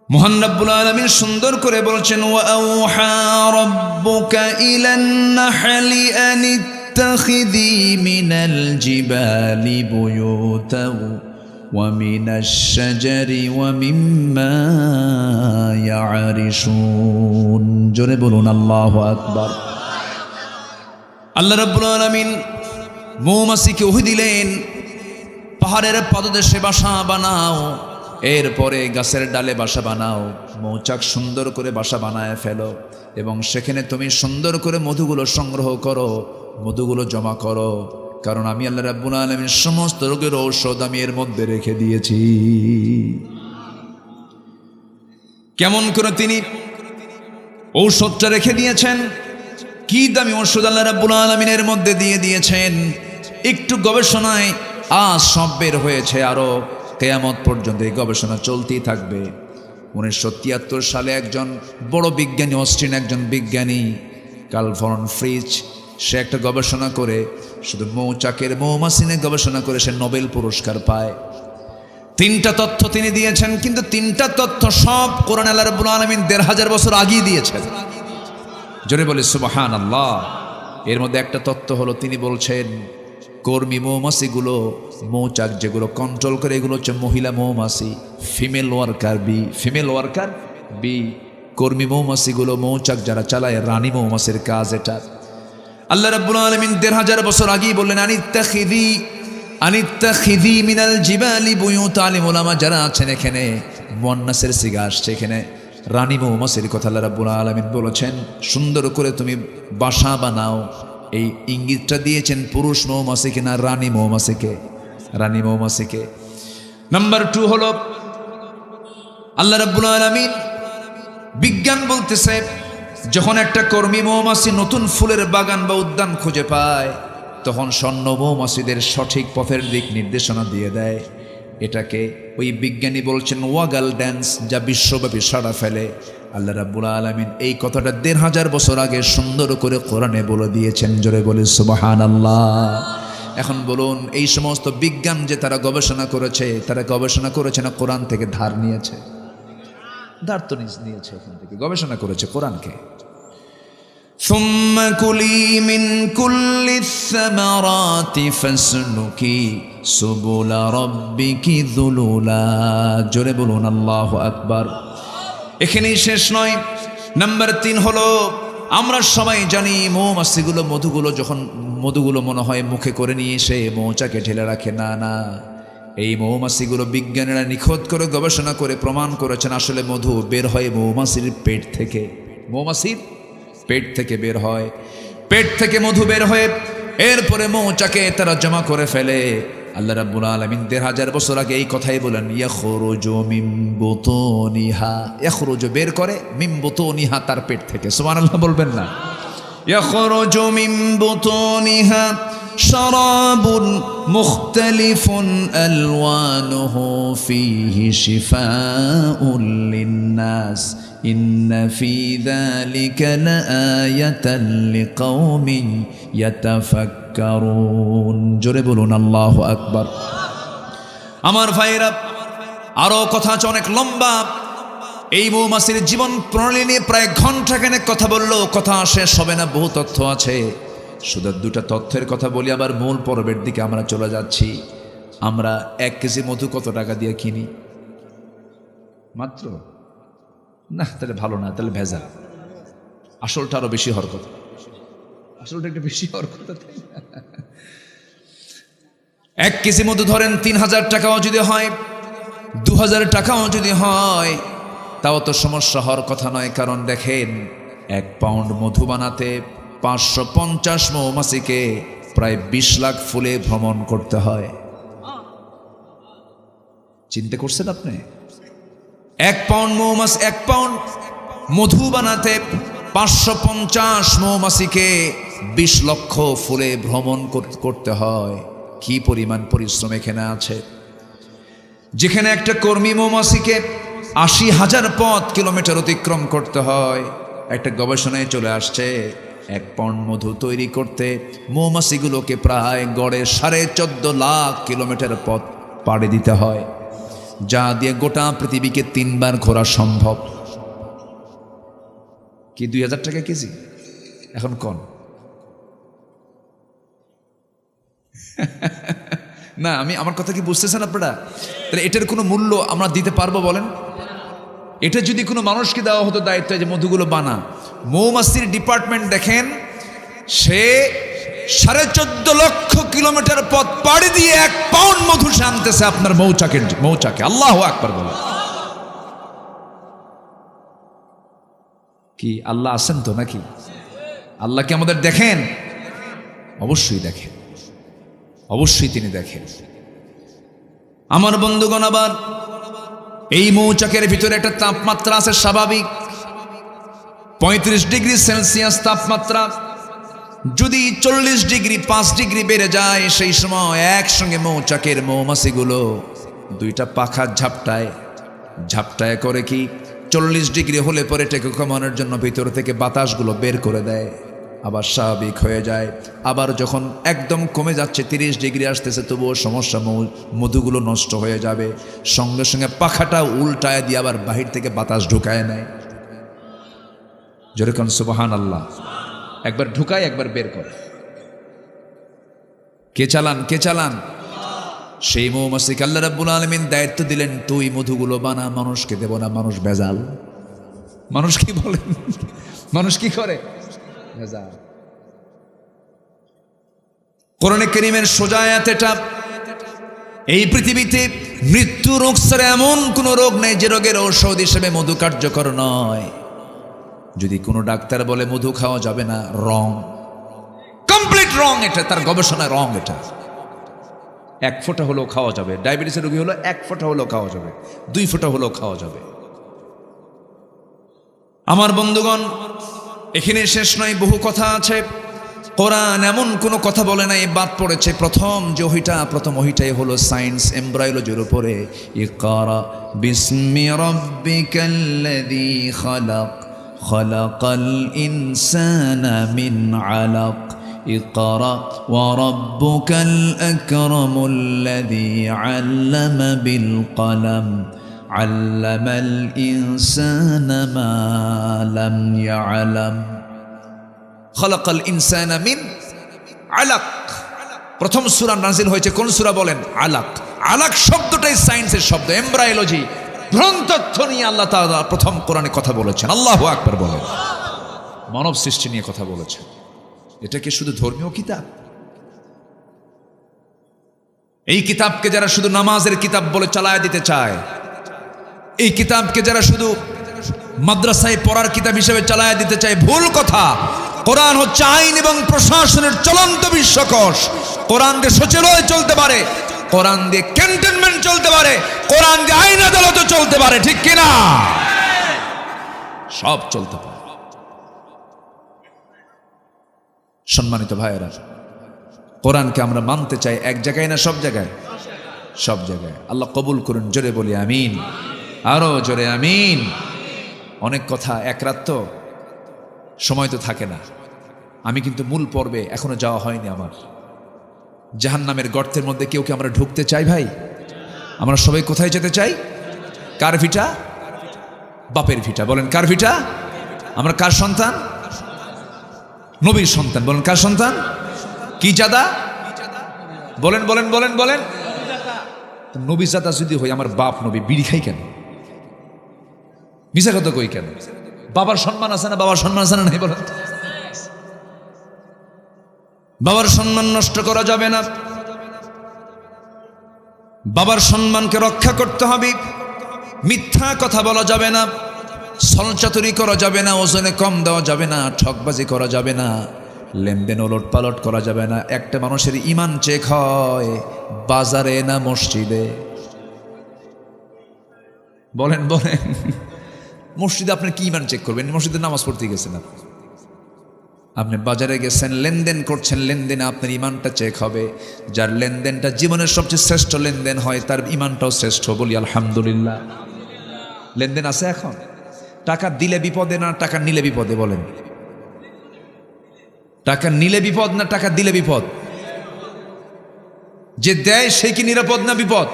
মহান রাব্বুল আলামিন সুন্দর করে বলছেন, ওয়া আওহা রাব্বুকা ইলান নাহলি আন ইত্তাখিযি মিনাল জিবালি বুয়ুতাও ওয়া মিনাশ শাজারি ওয়া মিম্মা ইয়ারিশুন। জোরে বলুন আল্লাহু আকবার। আল্লাহ রাব্বুল আলামিন মৌমাছিকে ওহী দিলেন, পাহাড়ের পাদদেশে বাসা বানাও, এরপরে গাছের ডালে বাসা বানাও, মৌচাক সুন্দর করে বাসা বানায় ফেলো, এবং সেখানে তুমি সুন্দর করে মধুগুলো সংগ্রহ করো, মধুগুলো জমা করো, কারণ আমি আল্লাহ রাব্বুল আলামিন সমস্ত রোগের ঔষধ আমি এর মধ্যে রেখে দিয়েছি। কেমন করে তিনি ঔষধটা রেখে দিয়েছেন? কি দামি ঔষধ আল্লাহ রাব্বুল আলামিন এর মধ্যে দিয়ে দিয়েছেন, একটু গবেষণায় আজ সব বের হয়েছে। আরো কিয়ামত পর্যন্ত এই গবেষণা চলতেই থাকবে। 1973 সালে একজন বড় বিজ্ঞানী, অস্ট্রিয়ান একজন বিজ্ঞানী কার্ল ভন ফ্রিচ, সে একটা গবেষণা করে শুধু মৌচাকের, মৌমাছি নিয়ে গবেষণা করে সে নোবেল পুরস্কার পায়। 3টা তথ্য তিনি দিয়েছেন, কিন্তু 3টা তথ্য সব কোরআন আল্লাহ রাব্বুল আলামিন 1500 বছর আগেই দিয়েছেন। জোরে বলে সুবহানাল্লাহ। এর মধ্যে একটা তথ্য হলো, তিনি বলছেন কর্মী মৌমাছিগুলো, মৌচাক যেগুলো কন্ট্রোল করে, এগুলো হচ্ছে মহিলা মৌমাছি, female worker bee. Female worker bee. কর্মী মৌমাছিগুলো, মৌচাক যারা চালায়, রানী মৌমাছির কাজ এটা। আল্লাহ রাব্বুল আলামিন 1500 বছর আগেই বললেন, আনিত্তাখিযি মিনাল জিবালি বুয়ুতা। আলিম ওলামা যারা আছেন এখানে মুয়ান্নাসের সিগা আসছে, এখানে রানী মৌমাছির কথা আল্লাহ রাব্বুল আলামিন বলেছেন, সুন্দর করে তুমি বাসা বানাও। এই ইঙ্গিতটা দিয়েছেন পুরুষ মৌমাছিকে না রানী মৌমাছিকে? রানী মৌমাছিকে। নাম্বার 2 হলো, আল্লাহ রাব্বুল আলামিন বিজ্ঞান বলতেছে যখন একটা কর্মী মৌমাছি নতুন ফুলের বাগান বা উদ্যান খুঁজে পায়, তখন স্বর্ণ মৌমাছিদের সঠিক পথের দিক নির্দেশনা দিয়ে দেয়। এটাকে ওই বিজ্ঞানী বলছেন ওয়াগাল ড্যান্স, যা বিশ্বব্যাপী সাড়া ফেলে। আল্লাহ রাব্বুল আলামিন এই কথাটা ১৫০০ বছর আগে সুন্দর করে কোরআনে বলে দিয়েছেন। জোরে বলে সুবহানাল্লাহ। এখন বলুন, এই সমস্ত বিজ্ঞান যে তারা গবেষণা করেছে না কোরআন থেকে ধার নিয়েছে? ধার তো নিয়েছে, ওখান থেকে গবেষণা করেছে কোরআনকে। ثم كلي من كل الثمرات فاسلكي سبل ربك ذللا। জোরে বলুন আল্লাহু আকবার। এখানেই শেষ নয়। নাম্বার ৩ হলো, আমরা সবাই জানি মৌমাছিগুলো মধুগুলো মনে হয় মুখে করে নিয়ে এসে মৌচাকে ঢেলে রাখে। না, এই মৌমাছিগুলো বিজ্ঞানীরা নিখুঁত করে গবেষণা করে প্রমাণ করেছেন আসলে মধু বের হয় মৌমাছির পেট থেকে। মৌমাছির পেট থেকে বের হয়, পেট থেকে মধু বের হয়ে এরপরে মৌচাকে তারা জমা করে ফেলে। আল্লাহ রাব্বুল আলামিন ১৫০০ বছর আগে এই কথাই বলেন, ইয়াখরুজু মিন বুতুনিহা, ইয়াখরুজু বের করে, মিন বুতুনিহা তার পেট থেকে। সুবহানাল্লাহ বলবেন না? ইয়াখরুজু মিন বুতুনিহা শারাবুন মুখতালিফুন আলওয়ানুহু ফীহি শিফাউন লিন্নাস ইন্না ফী যালিকা লাআয়াতান লিকাওমিন ইয়াতাফাক্কারুন। জোরে বলুন আল্লাহু আকবার। আমার ভাইরা, আরো কথা আছে অনেক লম্বা। এই মৌমাছির জীবন প্রণালী নিয়ে প্রায় ঘন্টাখানেক কথা বললেও কথা শেষ হবে না, বহু তথ্য আছে। শুধু 2টা তথ্যের কথা বলি, আবার মূল পর্বের দিকে আমরা চলে যাচ্ছি। আমরা 1 কেজি মধু কত টাকা দিয়ে কিনি? মাত্র না, তাহলে ভালো না, তাহলে ভেজাল। আসলটা আরো বেশি হওয়ার কথা, আসলটা একটু বেশি হওয়ার কথা। 1 কেজি মধু ধরেন ৩,০০০ টাকাও যদি হয়, ২,০০০ টাকাও যদি হয়, তাও তো সমস্যা হওয়ার কথা নয়। কারণ দেখেন, 1 পাউন্ড মধু বানাতে 550 মৌমাছিকে প্রায় 20 লাখ ফুলে ভ্রমণ করতে হয়। চিন্তা করছেন আপনি? 1 পাউন্ড মধু বানাতে 550 মৌমাছিকে 20 লক্ষ ফুলে ভ্রমণ করতে হয়। কি পরিমাণ পরিশ্রম এখানে আছে! যেখানে একটা কর্মী মৌমাছিকে ৮০,০০০ কিলোমিটার অতিক্রম করতে হয়, একটা গবেষণায় চলে আসছে 1 পাউন্ড মধু তৈরি করতে মৌমাছিগুলোকে প্রায় গড়ে 14.5 লাখ কিলোমিটার পথ পাড়ি দিতে হয়, যা দিয়ে গোটা পৃথিবীকে 3 বার ঘোরা সম্ভব। কি ২,০০০ টাকা কেজি? এখন কোন না, আমার কথা কি বুঝতেছেন আপনারা? তাহলে এটার কোনো মূল্য আমরা দিতে পারবো বলেন? এটা যদি কোনো মানুষকে দেওয়া হতো দায়িত্ব যে মধুগুলো বানা, মৌমাছির ডিপার্টমেন্ট দেখেন, সে 14.5 লক্ষ কিলোমিটার পথ পাড়ি দিয়ে 1 পাউন্ড মধু সে আনতেছে আপনার মৌচাকে। আল্লাহু আকবার বলে। কি আল্লাহ আছেন তো নাকি? আল্লাহ কি আমাদের দেখেন? অবশ্যই দেখেন, অবশ্যই তিনি দেখেন। আমার বন্ধুগণ, আবার এই মৌচাকের ভিতরে একটা তাপমাত্রা আছে স্বাভাবিক 35 ডিগ্রি সেলসিয়াস তাপমাত্রা। যদি 40 ডিগ্রি 5 ডিগ্রি বেড়ে যায়, সেই সময় একসঙ্গে মৌচাকের মৌমাছিগুলো 2টা পাখা ঝাপটায় করে কি 40 ডিগ্রি হলে পরে টেকে কমানোর জন্য ভিতর থেকে বাতাসগুলো বের করে দেয়, আবার স্বাভাবিক হয়ে যায়। আবার যখন একদম কমে যাচ্ছে 30 ডিগ্রি আসতেছে, তবুও সমস্যা, মধুগুলো নষ্ট হয়ে যাবে, সঙ্গে সঙ্গে পাখাটা উল্টায় দিয়ে আবার বাহির থেকে বাতাস ঢুকায় নেয়। যেরকম সুবহানাল্লাহ, একবার ঢুকায় একবার বের করে। কে চালান? সেই মৌমাছিকে আল্লাহ রাব্বুল আলামিন দায়িত্ব দিলেন, তুই মধুগুলো বানা, মানুষকে দেব না, মানুষ ভেজাল। মানুষ কি বলেন? মানুষ কি করে? ভেজাল। কোরআনে কারীমের সোজা আয়াত এটা। এই পৃথিবীতে মৃত্যু রোগ ছাড়া এমন কোনো রোগ নেই যে রোগের ঔষধ হিসেবে মধু কার্যকর নয়। যদি কোনো ডাক্তার বলে মধু খাওয়া যাবে না, রং, কমপ্লিট রং। এটা তার গবেষণায় রং। এটা 1 ফোঁটা হলেও খাওয়া যাবে। ডায়াবেটিসের রোগী হলো 1 ফোঁটা হলেও খাওয়া যাবে, 2 ফোঁটা হলেও খাওয়া যাবে। আমার বন্ধুগণ, এখানে শেষ নয়, বহু কথা আছে। কোরআন এমন কোনো কথা বলে নাই বাদ পড়েছে। প্রথম ওহিটাই হলো সায়েন্স, এমব্রায়োলজির উপরে। ইকরা বিসমি রাব্বিকাল্লাযী খালাক খালাকাল ইনসানা মিন আলাক ইকরা ওয়া রাব্বুকাল আকরামুল্লাযী আল্লামা বিল কলম আল্লামাল ইনসানা মা লাম ইয়ালাম। খালাকাল ইনসানা মিন আলাক। প্রথম সূরা নাজিল হয়েছে কোন সূরা বলেন? আলাক। আলাক শব্দটাই সায়েন্সের শব্দ, এমব্রায়োলজি, ভ্রূণতত্ত্ব নিয়ে আল্লাহ তাআলা প্রথম কোরআনে কথা বলেছেন। আল্লাহু আকবার বলেন। মানব সৃষ্টি নিয়ে কথা বলেছেন। এটা কি শুধু ধর্মীয় কিতাব? এই কিতাবকে যারা শুধু নামাজের কিতাব বলে চালায় দিতে চায়, এই কিতাবকে যারা শুধু মাদ্রাসায় পড়ার কিতাব হিসেবে চালায় দিতে চায়, ভুল কথা। কোরআন হচ্ছে আইন এবং প্রশাসনের চলন্ত বিশ্বকোষ। কোরআন দিয়ে সচিবালয় চলতে পারে, কোরআন দিয়ে ক্যান্টনমেন্ট চলতে পারে, কোরআন দিয়ে আইন আদালত চলতে পারে, ঠিক কিনা? সব চলতে পারে। সম্মানিত ভাইয়েরা, কোরআনকে আমরা মানতে চাই এক জায়গায় না সব জায়গায়? সব জায়গায়। আল্লাহ কবুল করুন। জোরে বলি আমিন, আরো জোরে আমিন। অনেক কথা, এক রাত তো সময় তো থাকে না। আমি কিন্তু মূল পর্বে এখনো যাওয়া হয়নি আমার। জাহান্নামের গর্তের মধ্যে কেউ কি আমরা ঢুকতে চাই ভাই? আমরা সবাই কোথায় যেতে চাই? কার ভিটা? বাপের ভিটা। বলেন কার ভিটা? আমরা কার সন্তান? নবীর সন্তান। বলেন কার সন্তান? কি জাদা? বলেন বলেন বলেন বলেন। নবী জাদা যদি হই, আমার বাপ নবী, বিড়ি খাই কেন? মিশা কথা কই কেন? বাবার সম্মান আছে না? বাবার সম্মান আছে না নাই? বলেন। বাবার সম্মান নষ্ট করা যাবে না। বাবার সম্মানকে রক্ষা করতে হবে। মিথ্যা কথা বলা যাবে না, ছলচাতুরি করা যাবে না, ওজনে কম দেওয়া যাবে না, ঠকবাজি করা যাবে না, লেনদেন ওলট পালট করা যাবে না। একটা মানুষের ঈমান চেক হয় বাজারে না মসজিদে? বলেন বলেন। মসজিদে আপনার কি ঈমান চেক করবেন? মসজিদে নামাজ পড়তে গেছেন আপনি, বাজারে গেছেন, লেনদেন করছেন, লেনদেনে আপনার ঈমানটা চেক হবে। যার লেনদেনটা জীবনের সবচেয়ে শ্রেষ্ঠ লেনদেন হয়, তার ঈমানটাও শ্রেষ্ঠ। বলি আলহামদুলিল্লাহ। লেনদেন আছে এখন? টাকা দিলে বিপদে না টাকা নিলে বিপদে? বলেন। টাকা নিলে বিপদ না টাকা দিলে বিপদ? যে দেয় সে কি নিরাপদ না বিপদ?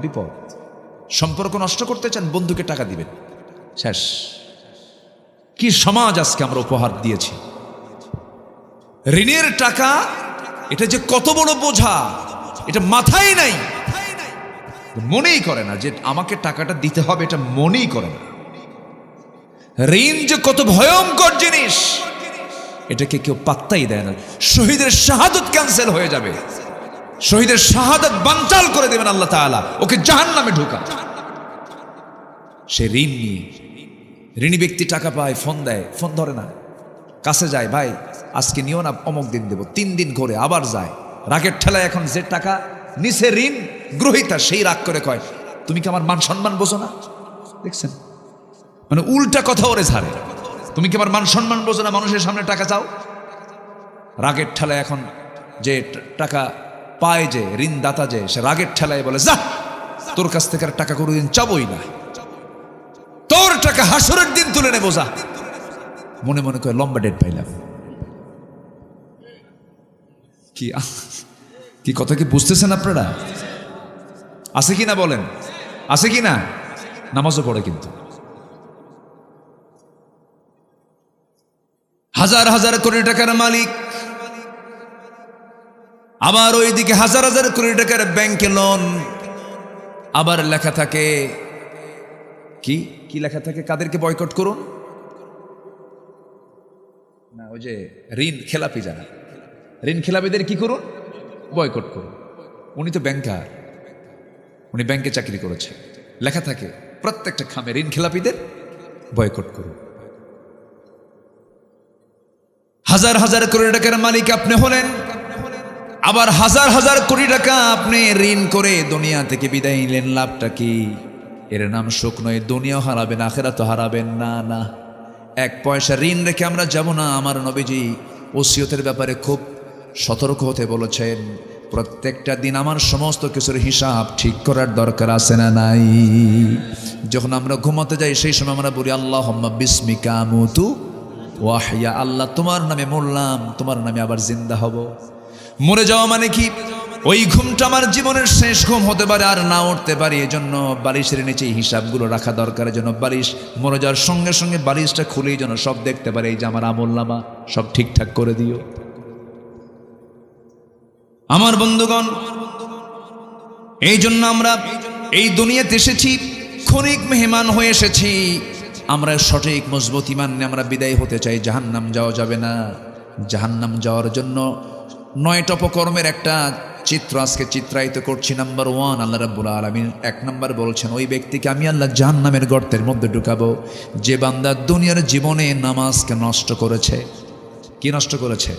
বিপদ। সম্পর্ক নষ্ট করতে চান, বন্ধুকে টাকা দিবেন, শেষ। কি সমাজ আজকে আমরা উপহার দিয়েছি। ঋণের টাকা, এটা যে কত বড় বোঝা, এটা মাথায় নাই, মনেই করে না যে আমাকে টাকাটা দিতে হবে, এটা মনেই করে না। ঋণ যে কত ভয়ঙ্কর জিনিস, এটাকে কেউ পাত্তাই দেয় না। শহীদের শাহাদত ক্যান্সেল হয়ে যাবে, শহীদের শাহাদত বানচাল করে দেবেন আল্লাহ তাআলা, ওকে জাহান্নামে ঢোকা। সে ঋণ নিয়ে, ঋণী ব্যক্তি টাকা পায়, ফোন দেয়, ফোন ধরে না, কাছে যায়, ভাই আজকে নিও না, অমুক দিন দেব। 3 দিন ঘরে আবার যায়। রাগের ঠেলায় এখন যে টাকা নিচে ঋণ গ্রহীতা, সেই রাগ করে কয়, তুমি কি আমার মান সম্মান বোঝো না? দেখছেন, মানে উল্টা কথা ওরে ছাড়ে। তুমি কি আমার মান সম্মান বোঝো না? মানুষের সামনে টাকা চাও। রাগের ঠেলায় এখন যে টাকা পায়, যে ঋণদাতা, যে সে রাগের ঠেলায় বলে, যা, তোর কাছ থেকে আর টাকা কোনোদিন চাবই না, তোর টাকা হাসরের দিন তুলে নেবো, যা। মনে মনে করে লম্বা ডেট পাইলাম। কি কথা কি বুঝতেছেন আপনারা? আছে কি না বলেন? আছে কি না? নামাজও পড়ে কিন্তু হাজার হাজার কোটি টাকার মালিক, আবার ওইদিকে হাজার হাজার কোটি টাকার ব্যাংকে লোন। আবার লেখা থাকে কি কি লেখা থাকে? কাদেরকে বয়কট করুন না, ওই যে ঋণ খেলাপি, যারা ঋণ খেলাপিদের কি করুন? বয়কট করুন। উনি তো ব্যাংকার, উনি ব্যাংকে চাকরি করেছে, লেখা থাকে প্রত্যেকটা খামে ঋণ খেলাপিদের বয়কট করুন। হাজার হাজার কোটি টাকার মালিক আপনি হলেন, আবার হাজার হাজার কোটি টাকা আপনি ঋণ করে দুনিয়া থেকে বিদায় নিলেন, লাভটা কি? এর নাম সুখ নয়। দুনিয়াও হারাবেন, আখিরাতও হারাবেন। না না, এক পয়সা ঋণ রেখে আমরা যাব না। আমার নবীজি ওসিয়তের ব্যাপারে খুব সতর্ক হতে বলেছেন। প্রত্যেকটা দিন আমার সমস্ত কিছুর হিসাব ঠিক করার দরকার আছে না নাই? যখন আমরা ঘুমাতে যাই সেই সময় আমরা বলি আল্লাহুম্মা বিসমিকা আমুতু ওয়া আহইয়া, আল্লাহ তোমার নামে মরলাম, তোমার নামে আবার জিন্দা হব। মরে যাওয়া মানে কি? ওই ঘুমটা আমার জীবনের শেষ ঘুম হতে পারে, আর না উঠতে পারি। এজন্য বালিশের নিচে হিসাবগুলো রাখা দরকার। যেন বালিশ মরে যাওয়ার সঙ্গে সঙ্গে বালিশটা খুলেই যেন সব দেখতে পারে, এই যে আমার আমলনামা সব ঠিকঠাক করে দিও। আমার বন্ধুগণ, এই জন্য আমরা এই দুনিয়াতে এসেছি, ক্ষণিক মেহমান হয়ে এসেছি। আমরা সঠিক মজবুত ঈমান নিয়ে আমরা বিদায় হতে চাই। জাহান্নাম যাওয়া যাবে না। জাহান্নাম যাওয়ার জন্য 9টা অপকর্মের একটা চিত্র আজকে চিত্রায়িত করছি। নাম্বার 1, আল্লাহ রাব্বুল আলামিন 1 নাম্বার বলছেন, ওই ব্যক্তিকে আমি আল্লাহ জাহান্নামের গর্তের মধ্যে ঢুকাবো যে বান্দা দুনিয়ার জীবনে নামাজকে নষ্ট করেছে। কি নষ্ট করেছে?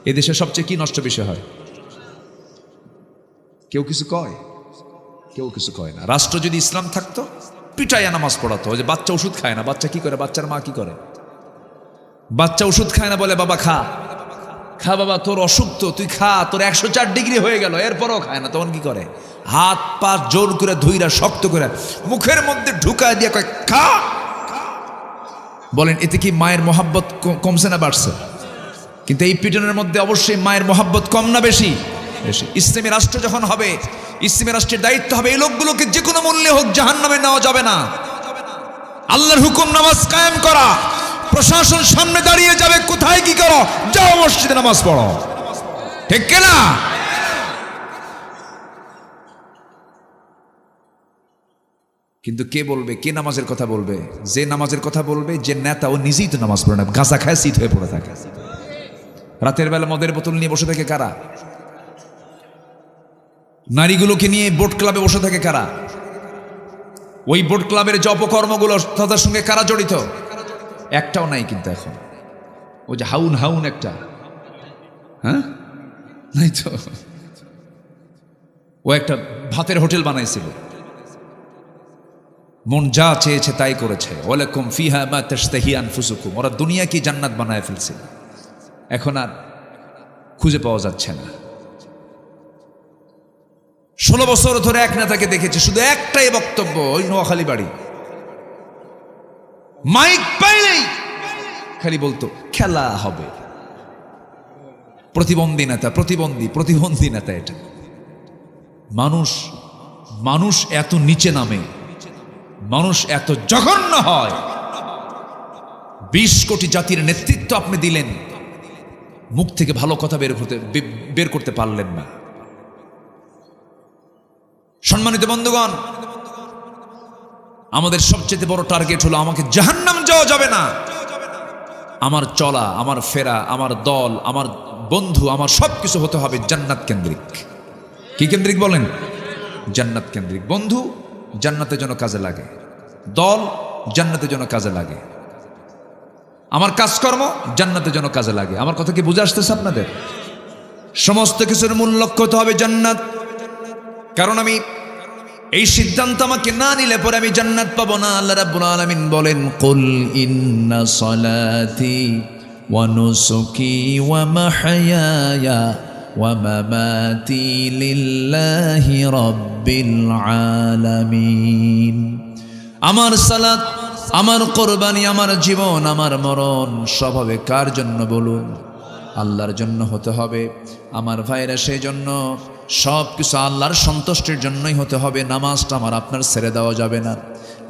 এদেশে সবচেয়ে কি নষ্ট বিষয় হয়? কেউ কিছু কয়? কেউ কিছু কয় না। রাষ্ট্র যদি ইসলাম থাকতো পিটাইয়া নামাজ পড়াতো। যে বাচ্চা ওষুধ খায় না, বাচ্চা কি করে? বাচ্চার মা কি করে? বাচ্চা ওষুধ খায় না বলে বাবা খা, খা বাবা, তোর অসুখ তো, তুই খা, তোর 104 ডিগ্রি হয়ে গেল, এরপরও খায় না। তখন কি করে? হাত পা জোর করে ধুইরা শক্ত করে মুখের মধ্যে ঢুকায় দিয়ে কয় খা। বলেন এতে কি মায়ের মহাব্বত কমছে না বাড়ছে? কিন্তু এই পিটনের মধ্যে অবশ্যই মায়ের মহাব্বত কম না বেশি? বেশি। ইসলামী রাষ্ট্র যখন হবে, ইসলামী রাষ্ট্রের দায়িত্ব হবে এই লোকগুলোকে যে কোনো মূল্যে হোক জাহান্নামে নেওয়া যাবে না। আল্লাহর হুকুম নামাজ কায়েম করা। প্রশাসন সামনে দাঁড়িয়ে যাবে, কোথায় কি করো? যাও মসজিদে নামাজ পড়ো। ঠিক কিনা? কিন্তু কে বলবে? কে নামাজের কথা বলবে? যে নামাজের কথা বলবে যে নেতা, ও নিজেই তো নামাজ পড়ে না, গাঁজা খায় সিট হয়ে পড়ে থাকে। রাতের বেলা মদের বোতল নিয়ে বসে থাকে কারা? নারীগুলোকে নিয়ে বোট ক্লাবে বসে থাকে কারা? ওই বোট ক্লাবের যে অপকর্মগুলো তাদের সঙ্গে কারা জড়িত? একটাও নাই কিন্তু এখন। ওই যে হাউন হাউন একটা, হ্যাঁ নাই তো। ও একটা ভাতের হোটেল বানাইছিল, মন যা চেয়েছে তাই করেছে। ওয়ালাকুম ফিহা মা তাশতাহি আনফুসুকুম। ওরা দুনিয়া কি জান্নাত বানায় ফেলছে, এখন আর খুঁজে পাওয়া যাচ্ছে না। 16 বছর ধরে এক নেতাকে দেখেছি, শুধু একটাই বক্তব্য, ওই নোয়াখালী বাড়ি, মাইক পাইলেই খালি বলতো খেলা হবে। প্রতিবন্ধী নেতা, প্রতিবন্ধী নেতা। এটা মানুষ মানুষ এত নিচে নামে, মানুষ এত জঘন্য হয়। 20 কোটি জাতির নেতৃত্ব আপনি দিলেন, মুখ থেকে ভালো কথা বের করতে পারলেন না। সম্মানিত বন্ধুগণ, আমাদের সবচেয়ে বড় টার্গেট হলো আমাকে জাহান্নাম যাওয়া যাবে না। আমার চলা, আমার ফেরা, আমার দল, আমার বন্ধু, আমার সবকিছু হতে হবে জান্নাত কেন্দ্রিক। কি কেন্দ্রিক বলেন? জান্নাত কেন্দ্রিক। বন্ধু জান্নাতের জন্য কাজে লাগে, দল জান্নাতের জন্য কাজে লাগে, আমার কাজকর্ম জান্নাতের জন্য কাজে লাগে। আমার কথা কি বুঝে আসতেছে আপনাদের? সমস্ত কিছুর মূল লক্ষ্য হতে হবে জান্নাত। কারণ আমি এই সিদ্ধান্ত আমাকে না নিলে পরে আমি জান্নাত পাবো না। আল্লাহ রাব্বুল আলামিন বলেন, কুল ইন্না সলাতি ওয়া নুসুকি ওয়া মাহইয়ায়া ওয়া মামাতি লিল্লাহি রাব্বিল আলামিন। আমার সালাত, আমার কোরবানি, আমার জীবন, আমার মরণ সব হবে কার জন্য বলুন? আল্লাহর জন্য হতে হবে। আমার ভাইরা, সেই জন্য সব কিছু আল্লাহর সন্তুষ্টির জন্যই হতে হবে। নামাজটা আমার আপনার ছেড়ে দেওয়া যাবে না।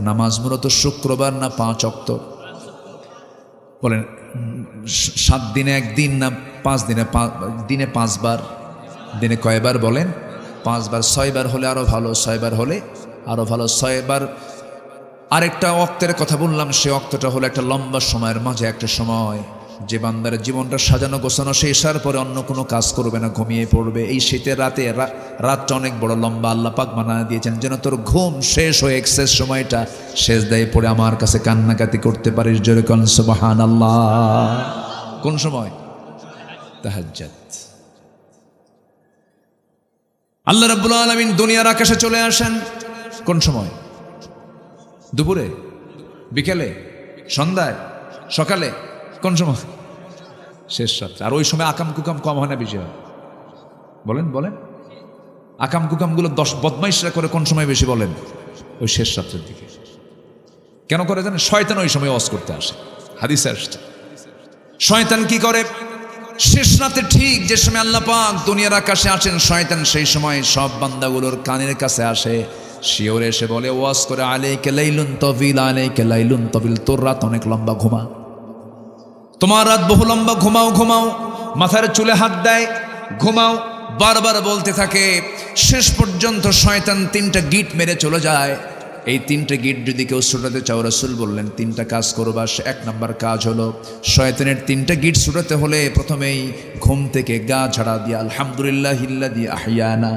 নামাজ মূলত শুক্রবার না 5 ওয়াক্ত? বলেন 7 দিনে 1 দিন না 5 দিনে? দিনে 5 বার। দিনে কয়বার বলেন? 5 বার। 6 বার হলে আরো ভালো, 6 বার হলে আরো ভালো। 6 বার। আরেকটা ওয়াক্তের কথা বললাম, সে ওয়াক্তটা হলো একটা লম্বা সময়ের মাঝে একটা সময়, যে বান্দার জীবনটা সাজানো গোছানো শেষ হওয়ার পরে অন্য কোনো কাজ করবে না, ঘুমিয়ে পড়বে। এই শীতের রাতে, রাতটা অনেক বড় লম্বা, আল্লাহ পাক বানায় দিয়েছেন যেন তোর ঘুম শেষ হয়ে এক্সেস সময়টা সেজদায় পড়ে আমার কাছে কান্নাকাটি করতে পারিস। জোরে কোন সুবহানাল্লাহ। কোন সময়? তাহাজ্জুদ। আল্লাহ রাব্বুল আলামিন দুনিয়ার আকাশে চলে আসেন কোন সময়? দুপুরে, বিকেলে, সন্ধ্যায়? সকালে কোন সময়? শেষ রাত্রে। আর ওই সময় আকাম কুকাম কম হয় না বেশি হয়? বলেন বলেন। আকাম কুকামগুলো 10 বদমাইশরা করে কোন সময় বেশি বলেন? ওই শেষ রাত্রের দিকে। কেন করে জানেন? শয়তান ওই সময় ওয়াজ করতে আসে, হাদিসে আসছে। শয়তান কি করে? শেষ রাতে ঠিক যে সময় আল্লাহ পাক দুনিয়ার আকাশে আসেন, শয়তান সেই সময় সব বান্দাগুলোর কানের কাছে আসে, শিওরে এসে বলে, ওয়াজ করে, আলাইকা লাইলুন তাবিল, আলাইকা লাইলুন তাবিল, তোর রাত অনেক লম্বা, ঘুমা, তোমার রাত বহু লম্বা, ঘুমাও ঘুমাও। মাথার চুলে হাত দেয়, ঘুমাও, বারবার বলতে থাকে। শেষ পর্যন্ত শয়তান 3টা গিট মেরে চলে যায়। এই 3টে গিট যদি কেউ ছুটাতে চাও, রাসূল বললেন 3টা কাজ করবা। 1 নম্বর কাজ হলো, শয়তানের 3টা গিট ছুটাতে হলে প্রথমেই ঘুম থেকে গা ঝাড়া দিয়ে আলহামদুলিল্লাহিল্লাযী আহইয়ানা